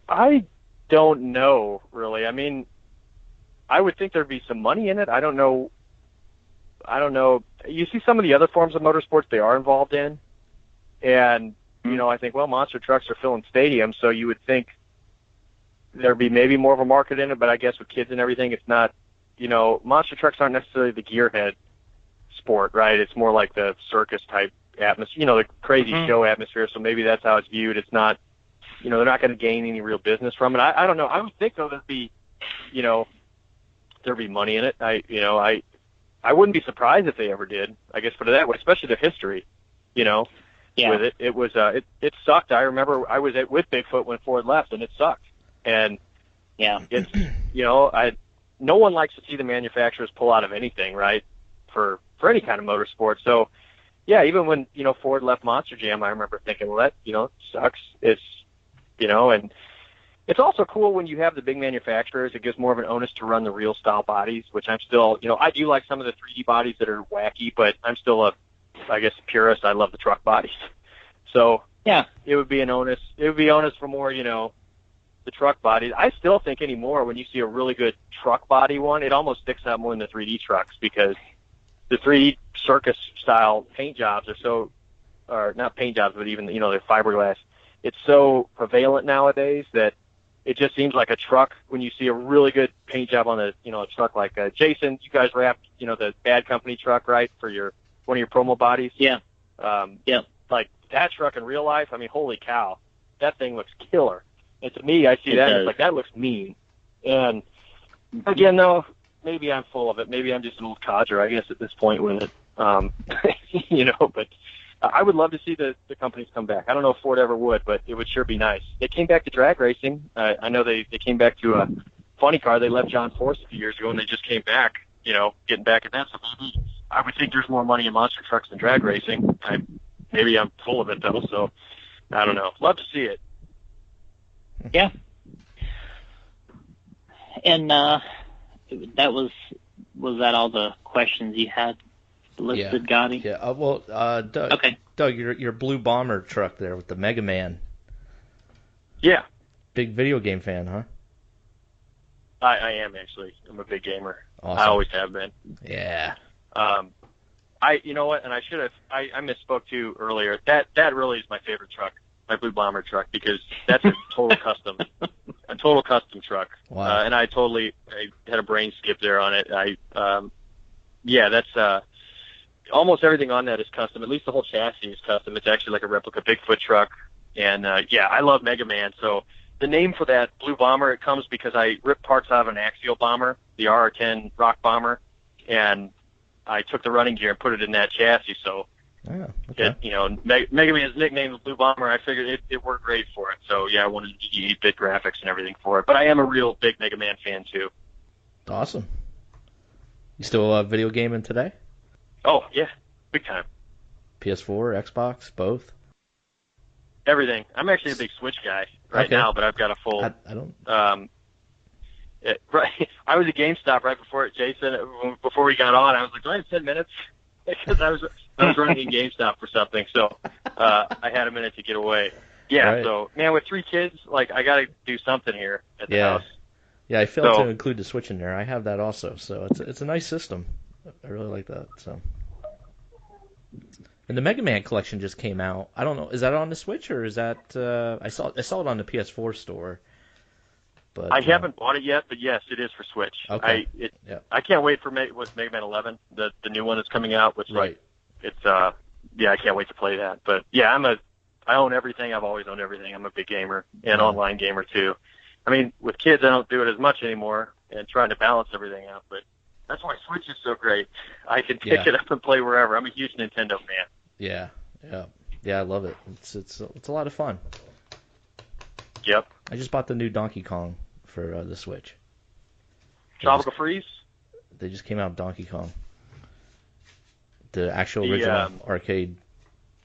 I don't know, really. I mean, I would think there'd be some money in it. I don't know. You see some of the other forms of motorsports they are involved in, and, you know, I think, well, monster trucks are filling stadiums, so you would think there'd be maybe more of a market in it, but I guess with kids and everything, it's not, you know, monster trucks aren't necessarily the gearhead sport, right? It's more like the circus type atmosphere, you know, the crazy show atmosphere, so maybe that's how it's viewed. It's not, you know, they're not going to gain any real business from it. I don't know. I would think, though, there'd be money in it. I wouldn't be surprised if they ever did, I guess, put it that way, especially their history, you know, with it. It was, it sucked. I remember I was with Bigfoot when Ford left, and it sucked. And, it's, you know, no one likes to see the manufacturers pull out of anything, right, for any kind of motorsport. So, yeah, even when, you know, Ford left Monster Jam, I remember thinking, well, that, you know, sucks. It's, you know, and it's also cool when you have the big manufacturers. It gives more of an onus to run the real style bodies, which I'm still, you know, I do like some of the 3D bodies that are wacky, but I'm still I guess, purist. I love the truck bodies. So, yeah, it would be an onus. It would be onus for more, you know, the truck bodies. I still think anymore when you see a really good truck body one, it almost sticks out more than the 3D trucks, because the 3D circus style paint jobs or not paint jobs, but even, you know, the fiberglass. It's so prevalent nowadays that it just seems like a truck when you see a really good paint job on a truck like Jason, you guys wrapped, you know, the Bad Company truck, right, for one of your promo bodies. Yeah. Like that truck in real life, I mean, holy cow, that thing looks killer. And to me, I see that, and it's like, that looks mean. And again, though, maybe I'm full of it. Maybe I'm just an old codger, I guess, at this point with it. You know, but I would love to see the companies come back. I don't know if Ford ever would, but it would sure be nice. They came back to drag racing. I know they came back to a funny car. They left John Force a few years ago, and they just came back, you know, getting back at that. So maybe I would think there's more money in monster trucks than drag racing. Maybe I'm full of it, though, so I don't know. Love to see it. Yeah. And that was that all the questions you had listed, Gotti? Yeah. Doug. Okay. Doug, your blue bomber truck there with the Mega Man. Yeah. Big video game fan, huh? I am, actually. I'm a big gamer. Awesome. I always have been. Yeah. You know what? And I should have. I misspoke to you earlier. That really is my favorite truck, my blue bomber truck, because that's a total custom truck. Wow. And I had a brain skip there on it. That's almost everything on that is custom. At least the whole chassis is custom. It's actually like a replica Bigfoot truck. And I love Mega Man. So the name for that blue bomber, it comes because I ripped parts out of an axial bomber, the RR-10 rock bomber, and I took the running gear and put it in that chassis. So, okay. Mega Man's nickname was Blue Bomber. I figured it worked great for it. So, yeah, I wanted to do 8-bit graphics and everything for it. But I am a real big Mega Man fan, too. Awesome. You still video gaming today? Oh, yeah. Big time. PS4, Xbox, both? Everything. I'm actually a big Switch guy now, but I've got a full... I don't... Right. I was at GameStop right before we got on. I was like, do I have 10 minutes? Because I was running in GameStop for something, so I had a minute to get away. Yeah, right. So, man, with 3 kids, like, I got to do something here at the house. Yeah, I failed to include the Switch in there. I have that also, so it's a nice system. I really like that. So, and the Mega Man collection just came out. I don't know, is that on the Switch or is that? I saw it on the PS4 store. But I haven't bought it yet, but yes, it is for Switch. Okay. I can't wait for Mega Man 11, the new one that's coming out. Which right. I can't wait to play that. But yeah, I own everything. I've always owned everything. I'm a big gamer and online gamer too. I mean, with kids, I don't do it as much anymore and trying to balance everything out. But that's why Switch is so great. I can pick it up and play wherever. I'm a huge Nintendo fan. Yeah. Yeah, I love it. It's a lot of fun. Yep. I just bought the new Donkey Kong for the Switch. Tropical Freeze? They just came out with Donkey Kong. The actual original arcade.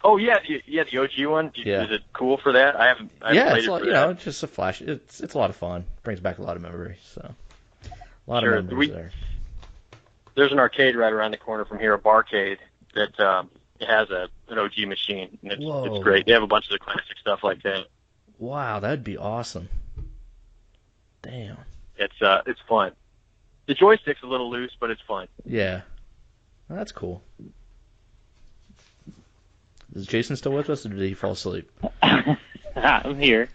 Oh yeah, the OG one. Yeah. Is it cool for that? I haven't played it's it for you that. know, it's just a flash. It's a lot of fun. Brings back a lot of memories. So a lot of memories there. There's an arcade right around the corner from here, a barcade that has an OG machine, and it's great. They have a bunch of the classic stuff like that. Wow, that'd be awesome. Damn. It's fun. The joystick's a little loose, but it's fun. Yeah. Well, that's cool. Is Jason still with us, or did he fall asleep? I'm here.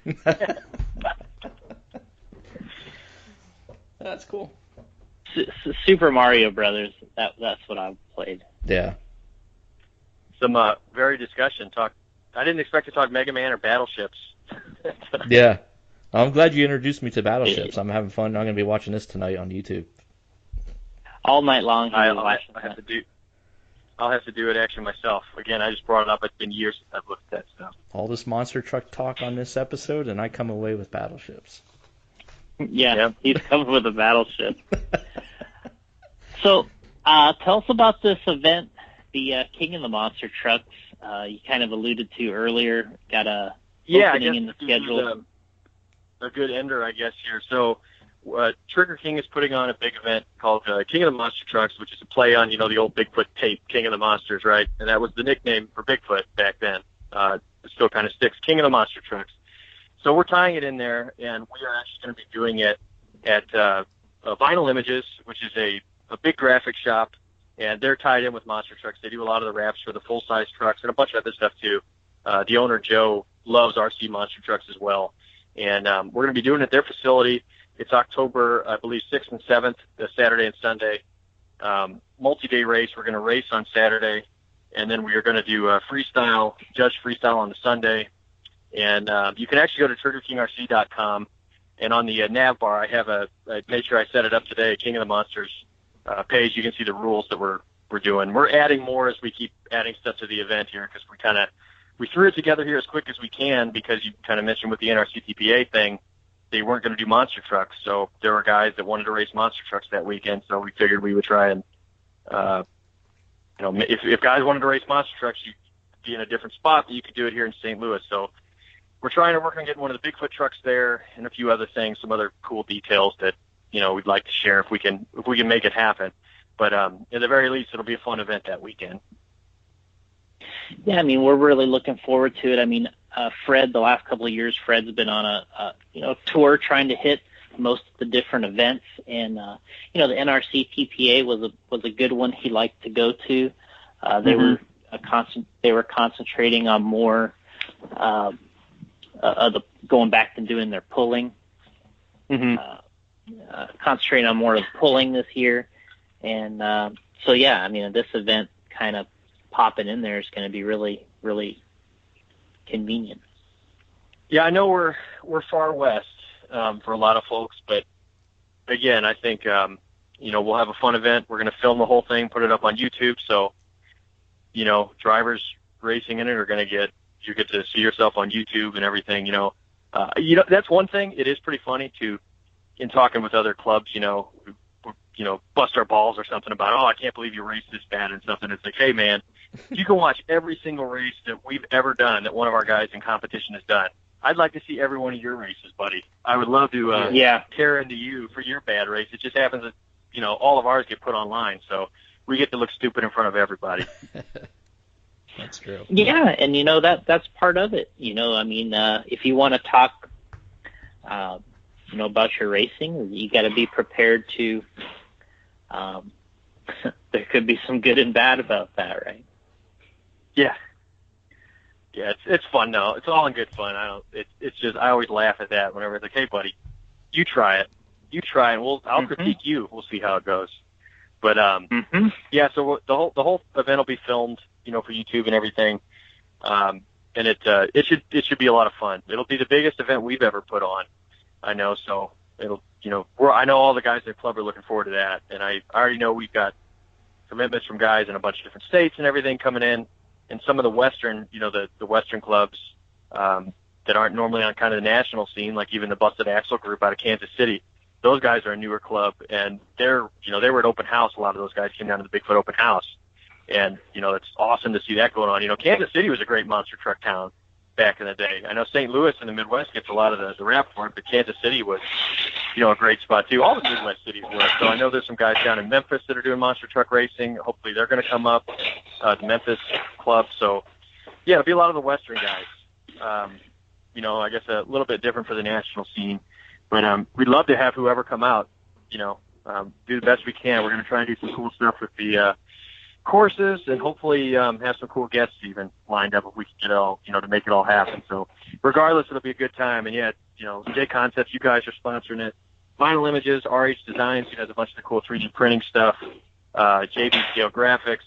That's cool. Super Mario Brothers. That's what I've played. Yeah. Some very discussion talk. I didn't expect to talk Mega Man or Battleships. Yeah. I'm glad you introduced me to Battleships. I'm having fun. I'm going to be watching this tonight on YouTube. All night long. I'll have to do it actually myself. Again, I just brought it up. It's been years since I've looked at that stuff. All this monster truck talk on this episode, and I come away with Battleships. Yeah, he's coming with a Battleship. So, tell us about this event, the King of the Monster Trucks. You kind of alluded to earlier. Got a opening in the schedule. A good ender, I guess, here. So, Trigger King is putting on a big event called King of the Monster Trucks, which is a play on, the old Bigfoot tape, King of the Monsters, right? And that was the nickname for Bigfoot back then. It still kind of sticks, King of the Monster Trucks. So we're tying it in there, and we are actually going to be doing it at Vinyl Images, which is a big graphic shop, and they're tied in with Monster Trucks. They do a lot of the wraps for the full-size trucks and a bunch of other stuff, too. The owner, Joe, loves RC Monster Trucks as well. And we're going to be doing it at their facility. It's October, I believe, 6th and 7th, Saturday and Sunday. Multi-day race. We're going to race on Saturday, and then we are going to do freestyle, judge freestyle on the Sunday. And you can actually go to TriggerKingRC.com, and on the nav bar, I made sure I set it up today, King of the Monsters page. You can see the rules that we're doing. We're adding more as we keep adding stuff to the event here, because we threw it together here as quick as we can, because you kind of mentioned with the NRCTPA thing, they weren't going to do monster trucks. So there were guys that wanted to race monster trucks that weekend. So we figured we would try and, if guys wanted to race monster trucks, you'd be in a different spot, but you could do it here in St. Louis. So we're trying to work on getting one of the Bigfoot trucks there, and a few other things, some other cool details that, we'd like to share if we can make it happen. But at the very least, it'll be a fun event that weekend. Yeah, we're really looking forward to it. Fred, the last couple of years, Fred's been on a tour trying to hit most of the different events, and the NRC TPA was a good one he liked to go to. They were concentrating on more going back and doing their pulling. Concentrating on more of pulling this year, and this event kind of popping in there is going to be really, really convenient. Yeah, I know we're far west for a lot of folks, but again, I think we'll have a fun event. We're going to film the whole thing, put it up on YouTube, so drivers racing in it are going to you get to see yourself on YouTube and everything. That's one thing. It is pretty funny in talking with other clubs, bust our balls or something about, I can't believe you raced this bad and stuff. And it's like, hey man, you can watch every single race that we've ever done that one of our guys in competition has done. I'd like to see every one of your races, buddy. I would love to tear into you for your bad race. It just happens that, all of ours get put online, so we get to look stupid in front of everybody. That's true. Yeah, and that's part of it. If you want to talk about your racing, you got to be prepared to there could be some good and bad about that, right? Yeah, it's fun though. It's all in good fun. It's just I always laugh at that whenever it's like, hey buddy, you try it, and I'll critique you. We'll see how it goes. But yeah, so the whole event will be filmed, for YouTube and everything, and it should be a lot of fun. It'll be the biggest event we've ever put on, I know. So it'll I know all the guys at the club are looking forward to that, and I already know we've got commitments from guys in a bunch of different states and everything coming in. and some of the Western, the Western clubs that aren't normally on kind of the national scene, like even the Busted Axle group out of Kansas City. Those guys are a newer club, and they were at open house. A lot of those guys came down to the Bigfoot open house, and it's awesome to see that going on. Kansas City was a great monster truck town back in the day. I know St. Louis in the Midwest gets a lot of the rap for it, but Kansas City was, a great spot too. All the Midwest cities were. So I know there's some guys down in Memphis that are doing monster truck racing. Hopefully they're going to come up, the Memphis club. So yeah, it'll be a lot of the Western guys. I guess a little bit different for the national scene, but we'd love to have whoever come out, do the best we can. We're going to try and do some cool stuff with the courses, and hopefully have some cool guests even lined up if we can get all, to make it all happen. So regardless, it'll be a good time. And yeah, J Concepts, you guys are sponsoring it. Vinyl Images, RH Designs, has a bunch of the cool 3D printing stuff. JB Scale Graphics.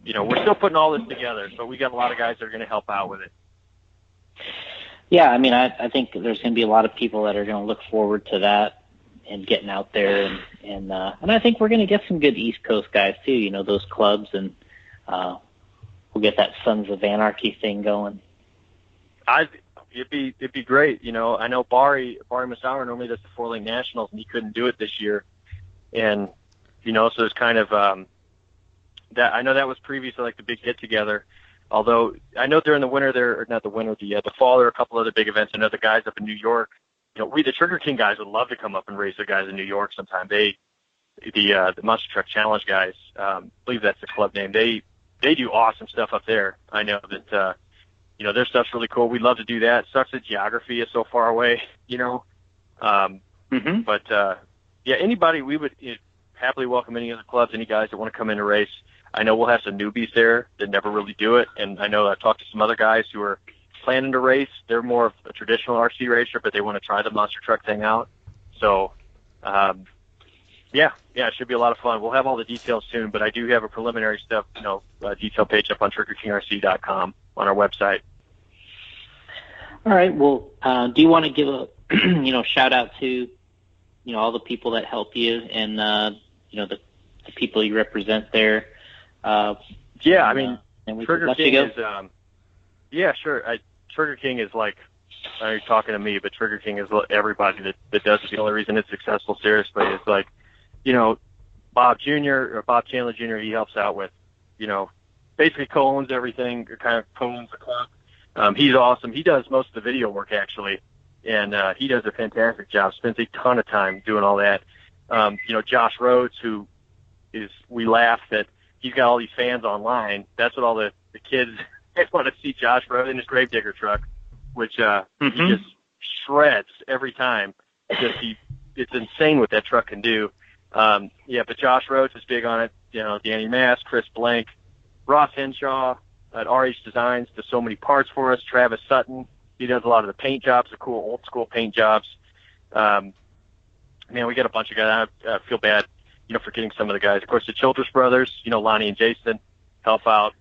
We're still putting all this together, so we got a lot of guys that are going to help out with it. Yeah, I think there's going to be a lot of people that are going to look forward to that and getting out there, and I think we're going to get some good East Coast guys too. Those clubs, and we'll get that Sons of Anarchy thing going. It'd be great. I know Bari Masawa normally does the 4-lane nationals, and he couldn't do it this year, and so it's kind of that. I know that was previously like the big get together. Although I know during the winter there, or not the winter, the fall, there are a couple other big events. I know the guys up in New York, we, the Trigger King guys, would love to come up and race the guys in New York sometime. The Monster Truck Challenge guys, I believe that's the club name. They do awesome stuff up there. I know that, their stuff's really cool. We'd love to do that. It sucks that geography is so far away, But, yeah, anybody, we would happily welcome any other clubs, any guys that want to come in and race. I know we'll have some newbies there that never really do it, and I know I've talked to some other guys who are planning to race. They're more of a traditional RC racer, but they want to try the monster truck thing out. So, yeah, it should be a lot of fun. We'll have all the details soon, but I do have a preliminary stuff, detail page up on TriggerKingRC.com on our website. All right. Well, do you want to give a shout out to all the people that help you and the people you represent there? Yeah, Trigger King is, yeah, sure. Trigger King is like, I know you're talking to me, but Trigger King is everybody that does it. The only reason it's successful, seriously, is like, Bob Chandler Jr., he helps out with, basically co-owns everything, or kind of co-owns the club. He's awesome. He does most of the video work, actually, and he does a fantastic job, spends a ton of time doing all that. Josh Rhodes, we laugh that he's got all these fans online. That's what all the kids want to see Josh Rhodes in his Gravedigger truck, which he just shreds every time. It's insane what that truck can do. But Josh Rhodes is big on it. Danny Mass, Chris Blank, Ross Henshaw at RH Designs does so many parts for us. Travis Sutton, he does a lot of the paint jobs, the cool old school paint jobs. Man, we got a bunch of guys. I feel bad, forgetting some of the guys. Of course, the Childress brothers, Lonnie and Jason help out.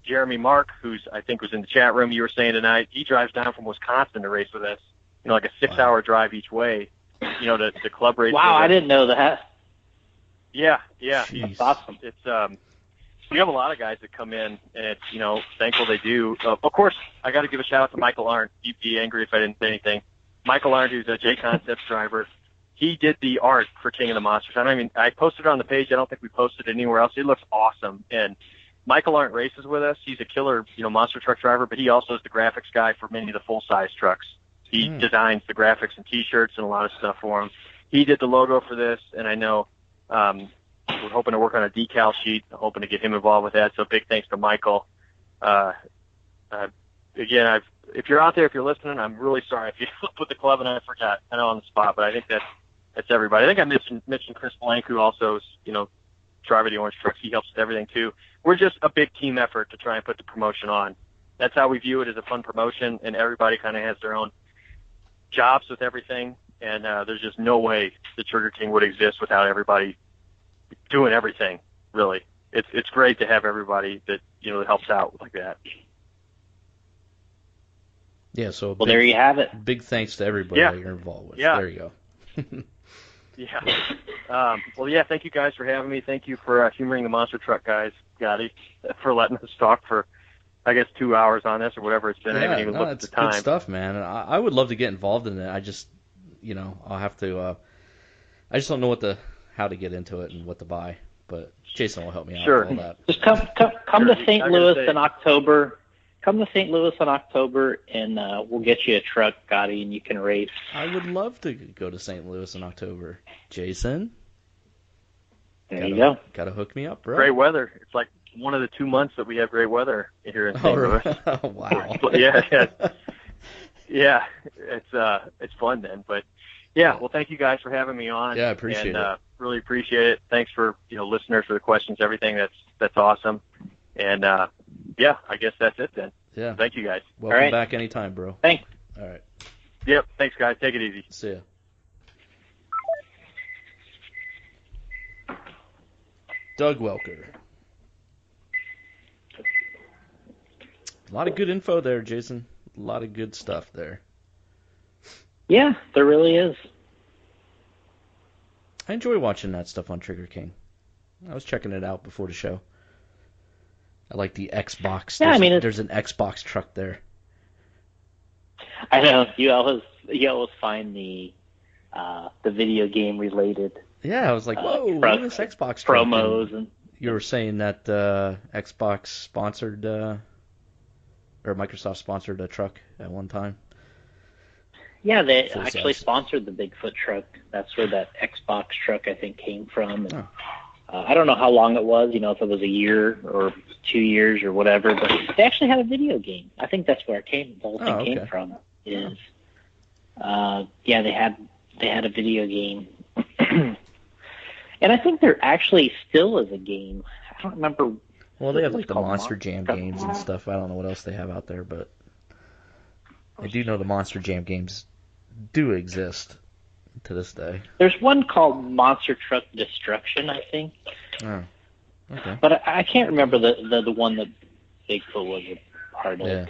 Jeremy Mark, who's I think was in the chat room you were saying tonight, he drives down from Wisconsin to race with us. Like a 6-hour drive each way. To club race. Wow, I didn't know that. Yeah, that's awesome. It's we have a lot of guys that come in, and it's thankful they do. Of course, I got to give a shout out to Michael Arndt. He'd be angry if I didn't say anything. Michael Arndt, who's a J Concepts driver. He did the art for King of the Monsters. I posted it on the page. I don't think we posted it anywhere else. It looks awesome. And Michael Arndt races with us. He's a killer, monster truck driver, but he also is the graphics guy for many of the full-size trucks. He designs the graphics and T-shirts and a lot of stuff for them. He did the logo for this, and I know we're hoping to work on a decal sheet, hoping to get him involved with that. So big thanks to Michael. Again, if you're out there, if you're listening, I'm really sorry if you put the club and I forgot. I know on the spot, but I think that's everybody. I think I mentioned Chris Blank, who also is, driver of the orange trucks. He helps with everything too. We're just a big team effort to try and put the promotion on. That's how we view it, as a fun promotion, and everybody kind of has their own jobs with everything. And there's just no way the Trigger King would exist without everybody doing everything. Really, it's great to have everybody that that helps out like that. Yeah, so there you have it. Big thanks to everybody that you're involved with. Yeah. There you go. Yeah. Well, yeah, thank you guys for having me. Thank you for humoring the monster truck guys, Gotti, for letting us talk for, I guess, 2 hours on this or whatever it's been. I haven't even looked at the time. It's good stuff, man. I would love to get involved in it. I just, I'll have to. I just don't know how to get into it and what to buy. But Jason will help me out with all that. Just come to St. Louis in October. Come to St. Louis in October, and we'll get you a truck, Gotti, and you can race. I would love to go to St. Louis in October. Jason? There you go. Got to hook me up, bro. Great weather. It's like one of the 2 months that we have great weather here in St. Louis. Oh, wow. Yeah, it's fun then. But, yeah, well, thank you guys for having me on. Yeah, I appreciate it. Really appreciate it. Thanks for, listeners, for the questions, everything. That's awesome. And, yeah, I guess that's it then. Yeah. Thank you guys. Welcome back anytime, bro. Thanks. All right. Yep. Thanks, guys. Take it easy. See ya. Doug Welker. A lot of good info there, Jason. A lot of good stuff there. Yeah, there really is. I enjoy watching that stuff on Trigger King. I was checking it out before the show. I like the Xbox. Yeah, there's an Xbox truck there. I know you always find the video game related. Yeah, I was like, whoa, look at this Xbox truck. Promos and you were saying that Xbox sponsored or Microsoft sponsored a truck at one time. Yeah, they actually sponsored the Bigfoot truck. That's where that Xbox truck I think came from. And, I don't know how long it was, if it was a year or 2 years or whatever, but they actually had a video game. I think that's where the whole thing came from. Is they had a video game, and I think there actually still is a game. I don't remember. Well, they have like the Monster Jam games and stuff. I don't know what else they have out there, but I do know the Monster Jam games do exist to this day. There's one called Monster Truck Destruction, I think. Oh, okay. But I can't remember the one that Bigfoot was a part of.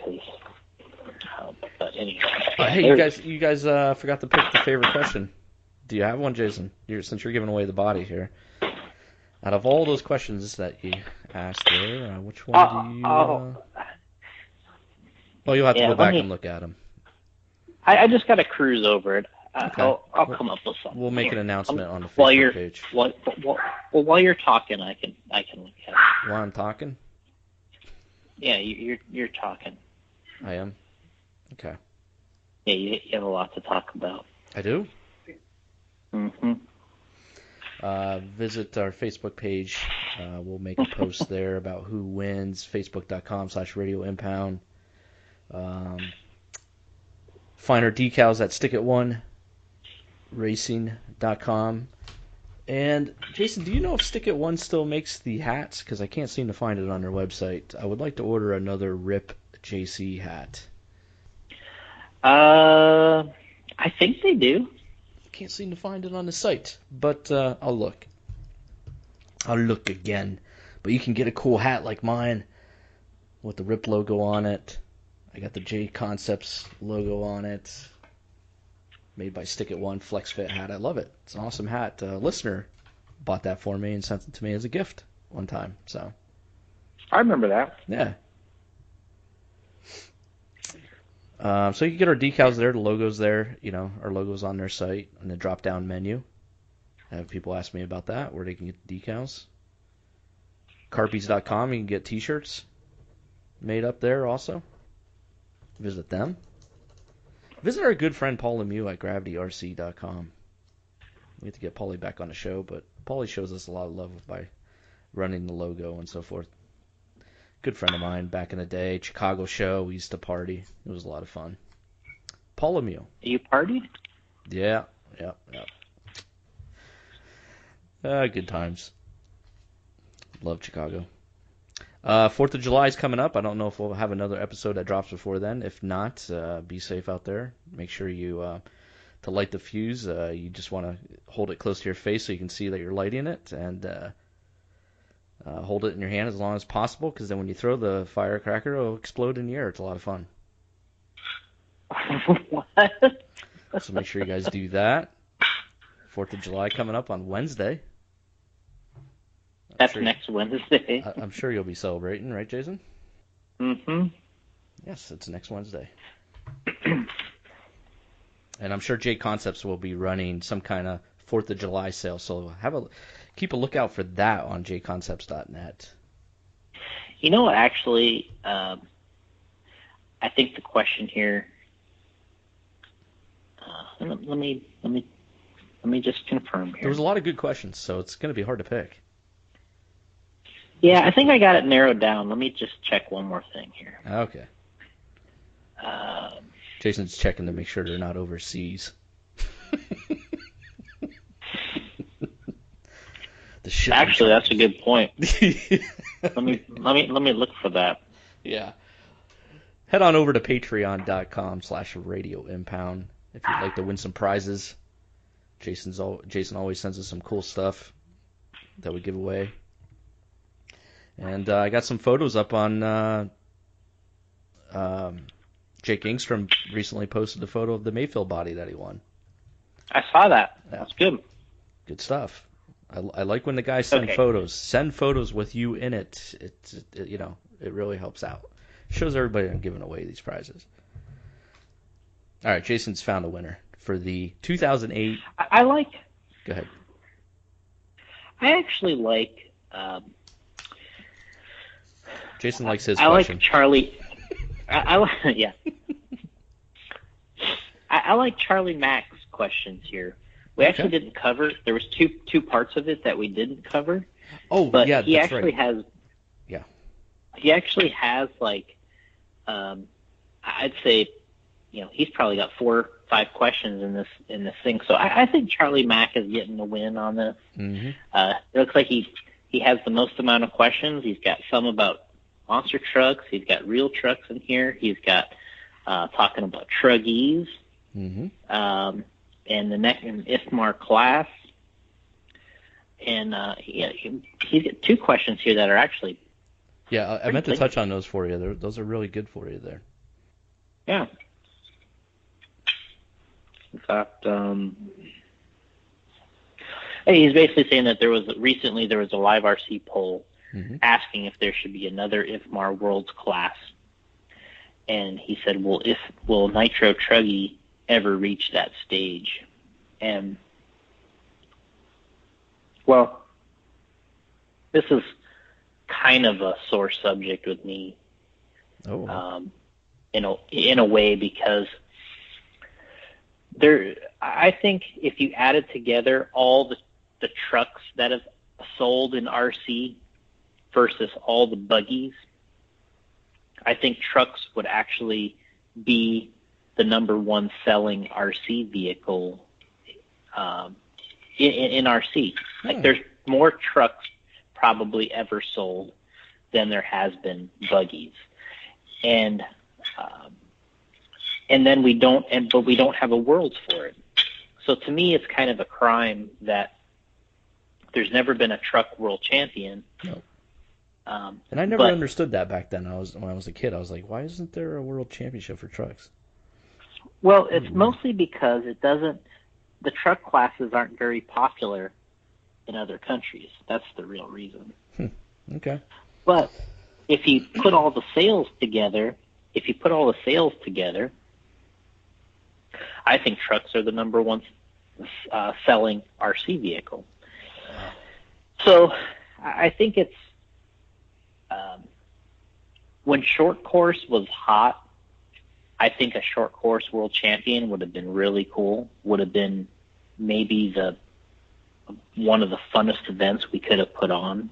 But anyway. Hey, you guys forgot to pick the favorite question. Do you have one, Jason? Since you're giving away the body here. Out of all those questions that you asked there, which one do you... Well, you'll have to go back and look at them. I just got to cruise over it. Okay. I'll come up with something. We'll make an announcement on the Facebook page. While you're talking, I can look at it. While I'm talking? Yeah, you're talking. I am? Okay. Yeah, you have a lot to talk about. I do? Mm-hmm. Visit our Facebook page. We'll make a post there about who wins. Facebook.com/Radio Impound. Find our decals at StickIt1Racing.com. And Jason, do you know if Stick It One still makes the hats? Because I can't seem to find it on their website. I would like to order another RIP JC hat. I think they do. Can't seem to find it on the site, but I'll look. I'll look again. But you can get a cool hat like mine with the RIP logo on it. I got the J Concepts logo on it. Made by Stick It One Flex Fit hat. I love it. It's an awesome hat. A listener bought that for me and sent it to me as a gift one time. So I remember that. Yeah. So you can get our decals there. The logo's there. Our logo's on their site in the drop-down menu. I have people ask me about that, where they can get the decals. Carpies.com, you can get t-shirts made up there also. Visit them. Visit our good friend Paul Lemieux at GravityRC.com. We have to get Paulie back on the show, but Paulie shows us a lot of love by running the logo and so forth. Good friend of mine back in the day, Chicago show, we used to party. It was a lot of fun. Paul Lemieux. You partied? Yeah. Good times. Love Chicago. 4th of July is coming up. I don't know if we'll have another episode that drops before then. If not, be safe out there. Make sure you, to light the fuse, you just want to hold it close to your face so you can see that you're lighting it, and hold it in your hand as long as possible, because then when you throw the firecracker, it'll explode in the air. It's a lot of fun. What? So make sure you guys do that. 4th of July coming up on Wednesday. That's next Wednesday. I'm sure you'll be celebrating, right, Jason? Mm-hmm. Yes, it's next Wednesday. And I'm sure J Concepts will be running some kind of 4th of July sale, so keep a lookout for that on jconcepts.net. You know, actually, I think the question here. Let me just confirm here. There was a lot of good questions, so it's going to be hard to pick. Yeah, I think I got it narrowed down. Let me just check one more thing here. Okay. Jason's checking to make sure they're not overseas. Actually, that's a good point. let me look for that. Yeah. Head on over to patreon.com/radioimpound if you'd like to win some prizes. Jason always sends us some cool stuff that we give away. And I got some photos up on Jake Ingstrom recently posted a photo of the Mayfield body that he won. I saw that. That's good. Good stuff. I like when the guys send photos. Send photos with you in it. It really helps out. Shows everybody I'm giving away these prizes. All right, Jason's found a winner for the 2008. I like. Go ahead. I actually like. Jason likes his I question. Like Charlie. Yeah. I like Charlie Mack's questions here. We actually didn't cover. There was two parts of it that we didn't cover. Oh, but yeah, he that's actually right. has. Yeah. He actually has I'd say, he's probably got 4 or 5 questions in this thing. So I think Charlie Mack is getting the win on this. Mm-hmm. It looks like he has the most amount of questions. He's got some about monster trucks. He's got real trucks in here. He's got talking about truggies. Mm-hmm. And the next IFMAR class. And he's got 2 questions here that are actually. Yeah, I meant to touch on those for you. Those are really good for you there. Yeah. In fact, he's basically saying that there was a live RC poll asking if there should be another IFMAR Worlds class, and he said, "Will Nitro Truggy ever reach that stage?" And well, this is kind of a sore subject with me. Oh. In a way, because I think if you added together all the trucks that have sold in RC versus all the buggies, I think trucks would actually be the number 1 selling RC vehicle in RC. Like there's more trucks probably ever sold than there has been buggies, and then we don't have a Worlds for it. So to me, it's kind of a crime that there's never been a truck world champion. No. And I never understood that back then. When I was a kid, I was like, why isn't there a world championship for trucks? Well, it's mostly because the truck classes aren't very popular in other countries. That's the real reason. Okay. But if you put all the sales together, I think trucks are the number 1 selling RC vehicle. So I think it's when short course was hot, I think a short course world champion would have been really cool. Would have been maybe one of the funnest events we could have put on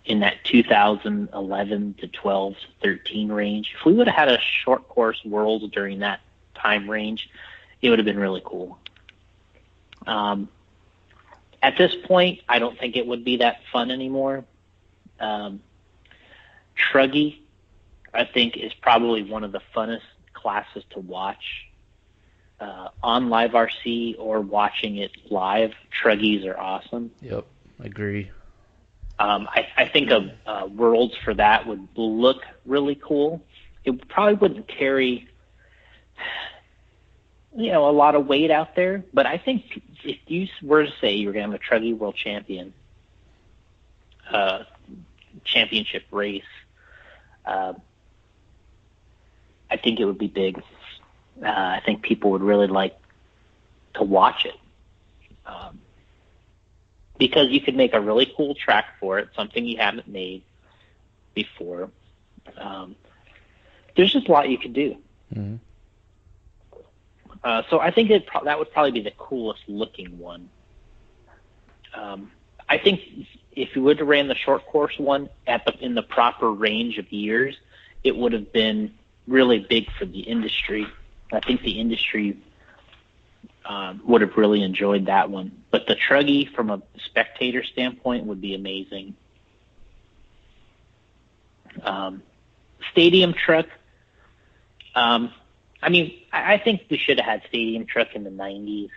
in that 2011 to 12 to 13 range. If we would have had a short course Worlds during that time range, it would have been really cool. At this point, I don't think it would be that fun anymore. Truggy, I think, is probably one of the funnest classes to watch on Live RC or watching it live. Truggies are awesome. Yep, I agree. I think a Worlds for that would look really cool. It probably wouldn't carry. a lot of weight out there. But I think if you were to say you're going to have a Truggy World championship race, I think it would be big. I think people would really like to watch it. Because you could make a really cool track for it, something you haven't made before. There's just a lot you could do. Mm-hmm. So I think that would probably be the coolest looking one. I think if you would have ran the short course one in the proper range of years, it would have been really big for the industry. I think the industry would have really enjoyed that one. But the Truggy, from a spectator standpoint, would be amazing. Stadium truck. I think we should have had stadium truck in the 90s.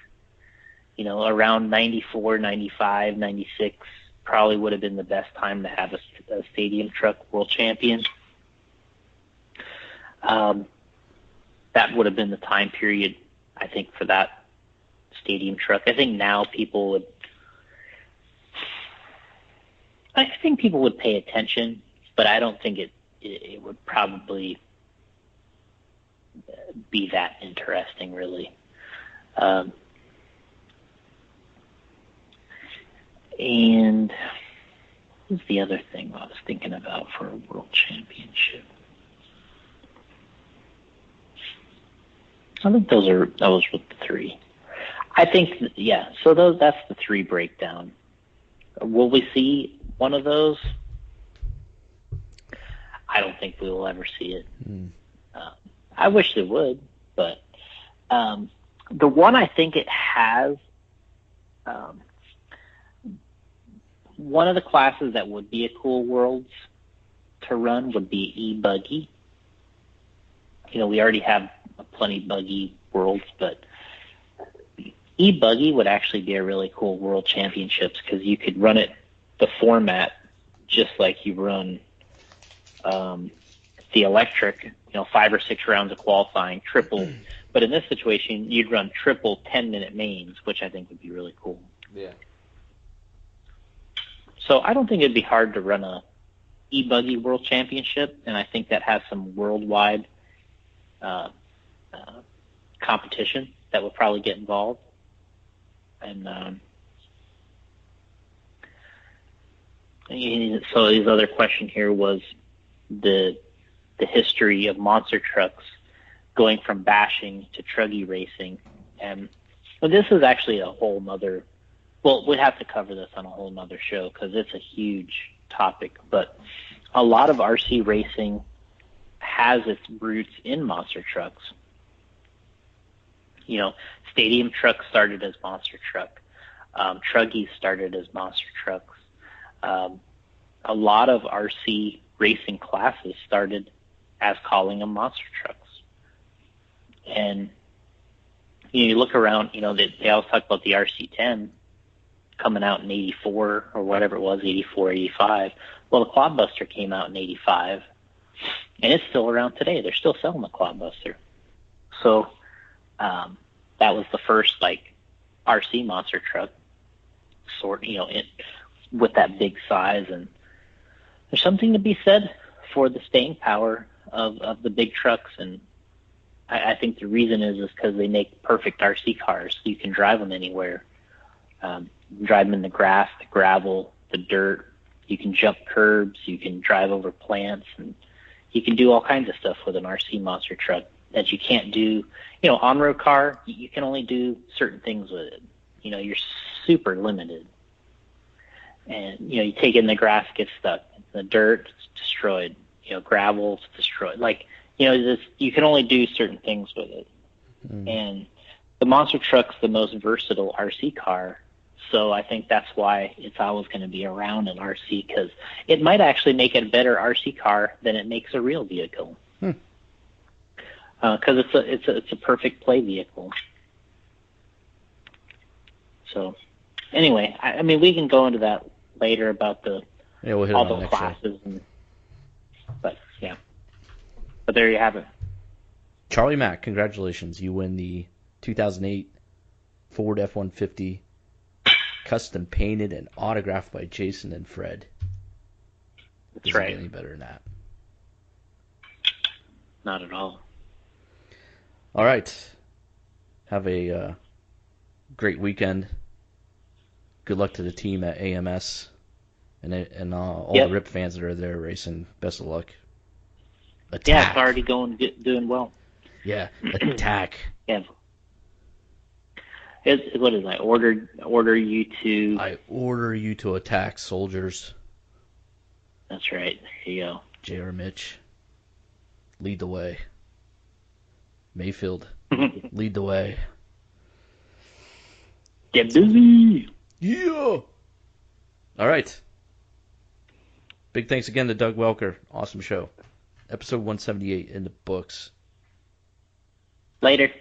Around 94, 95, 96 probably would have been the best time to have a stadium truck world champion. That would have been the time period, I think, for that stadium truck. I think now people would pay attention, but I don't think it would probably be that interesting, really. And what's the other thing I was thinking about for a world championship? I think those were the three. I think, so that's the three breakdown. Will we see one of those? I don't think we will ever see it. I wish they would, but the one I think it has, one of the classes that would be a cool worlds to run would be e-buggy. We already have plenty buggy worlds, but e-buggy would actually be a really cool world championships because you could run it the format just like you run the electric, 5 or 6 rounds of qualifying, triple. But in this situation, you'd run triple 10-minute mains, which I think would be really cool. Yeah. So I don't think it'd be hard to run a e-buggy world championship, and I think that has some worldwide competition that would probably get involved. And so his other question here was the history of monster trucks going from bashing to truggy racing. And this is actually a whole nother, we'd have to cover this on a whole nother show because it's a huge topic. But a lot of RC racing has its roots in monster trucks. Stadium trucks started as monster truck. Truggies started as monster trucks. A lot of RC racing classes started as calling them monster trucks. And you look around, they always talk about the RC10 coming out in 84 or whatever it was, 84, 85. Well, the Quadbuster came out in 85, and it's still around today. They're still selling the Quadbuster. So that was the first RC monster truck with that big size. And there's something to be said for the staying power of the big trucks. And I think the reason is because they make perfect RC cars. So you can drive them anywhere. Drive them in the grass, the gravel, the dirt. You can jump curbs. You can drive over plants. And you can do all kinds of stuff with an RC monster truck that you can't do. On-road car, you can only do certain things with it. You're super limited. And, you take it in the grass, gets stuck. The dirt, it's destroyed. Gravel, it's destroyed. You can only do certain things with it. And the monster truck's the most versatile RC car. So I think that's why it's always going to be around in RC, because it might actually make it a better RC car than it makes a real vehicle. Because it's a perfect play vehicle. So anyway, we can go into that later about we'll hit all it on the next classes. But there you have it. Charlie Mack, congratulations. You win the 2008 Ford F-150, custom painted and autographed by Jason and Fred. That's Doesn't right. get any better than that. Not at all. All right. Have a great weekend. Good luck to the team at AMS and all the RIP fans that are there racing. Best of luck. Attack. Yeah, it's already doing well. Yeah, attack. Yeah. What is I order you to? I order you to attack, soldiers. That's right. There you go. J.R. Mitch, lead the way. Mayfield, lead the way. Get busy. Yeah. All right. Big thanks again to Doug Welker. Awesome show. Episode 178 in the books. Later.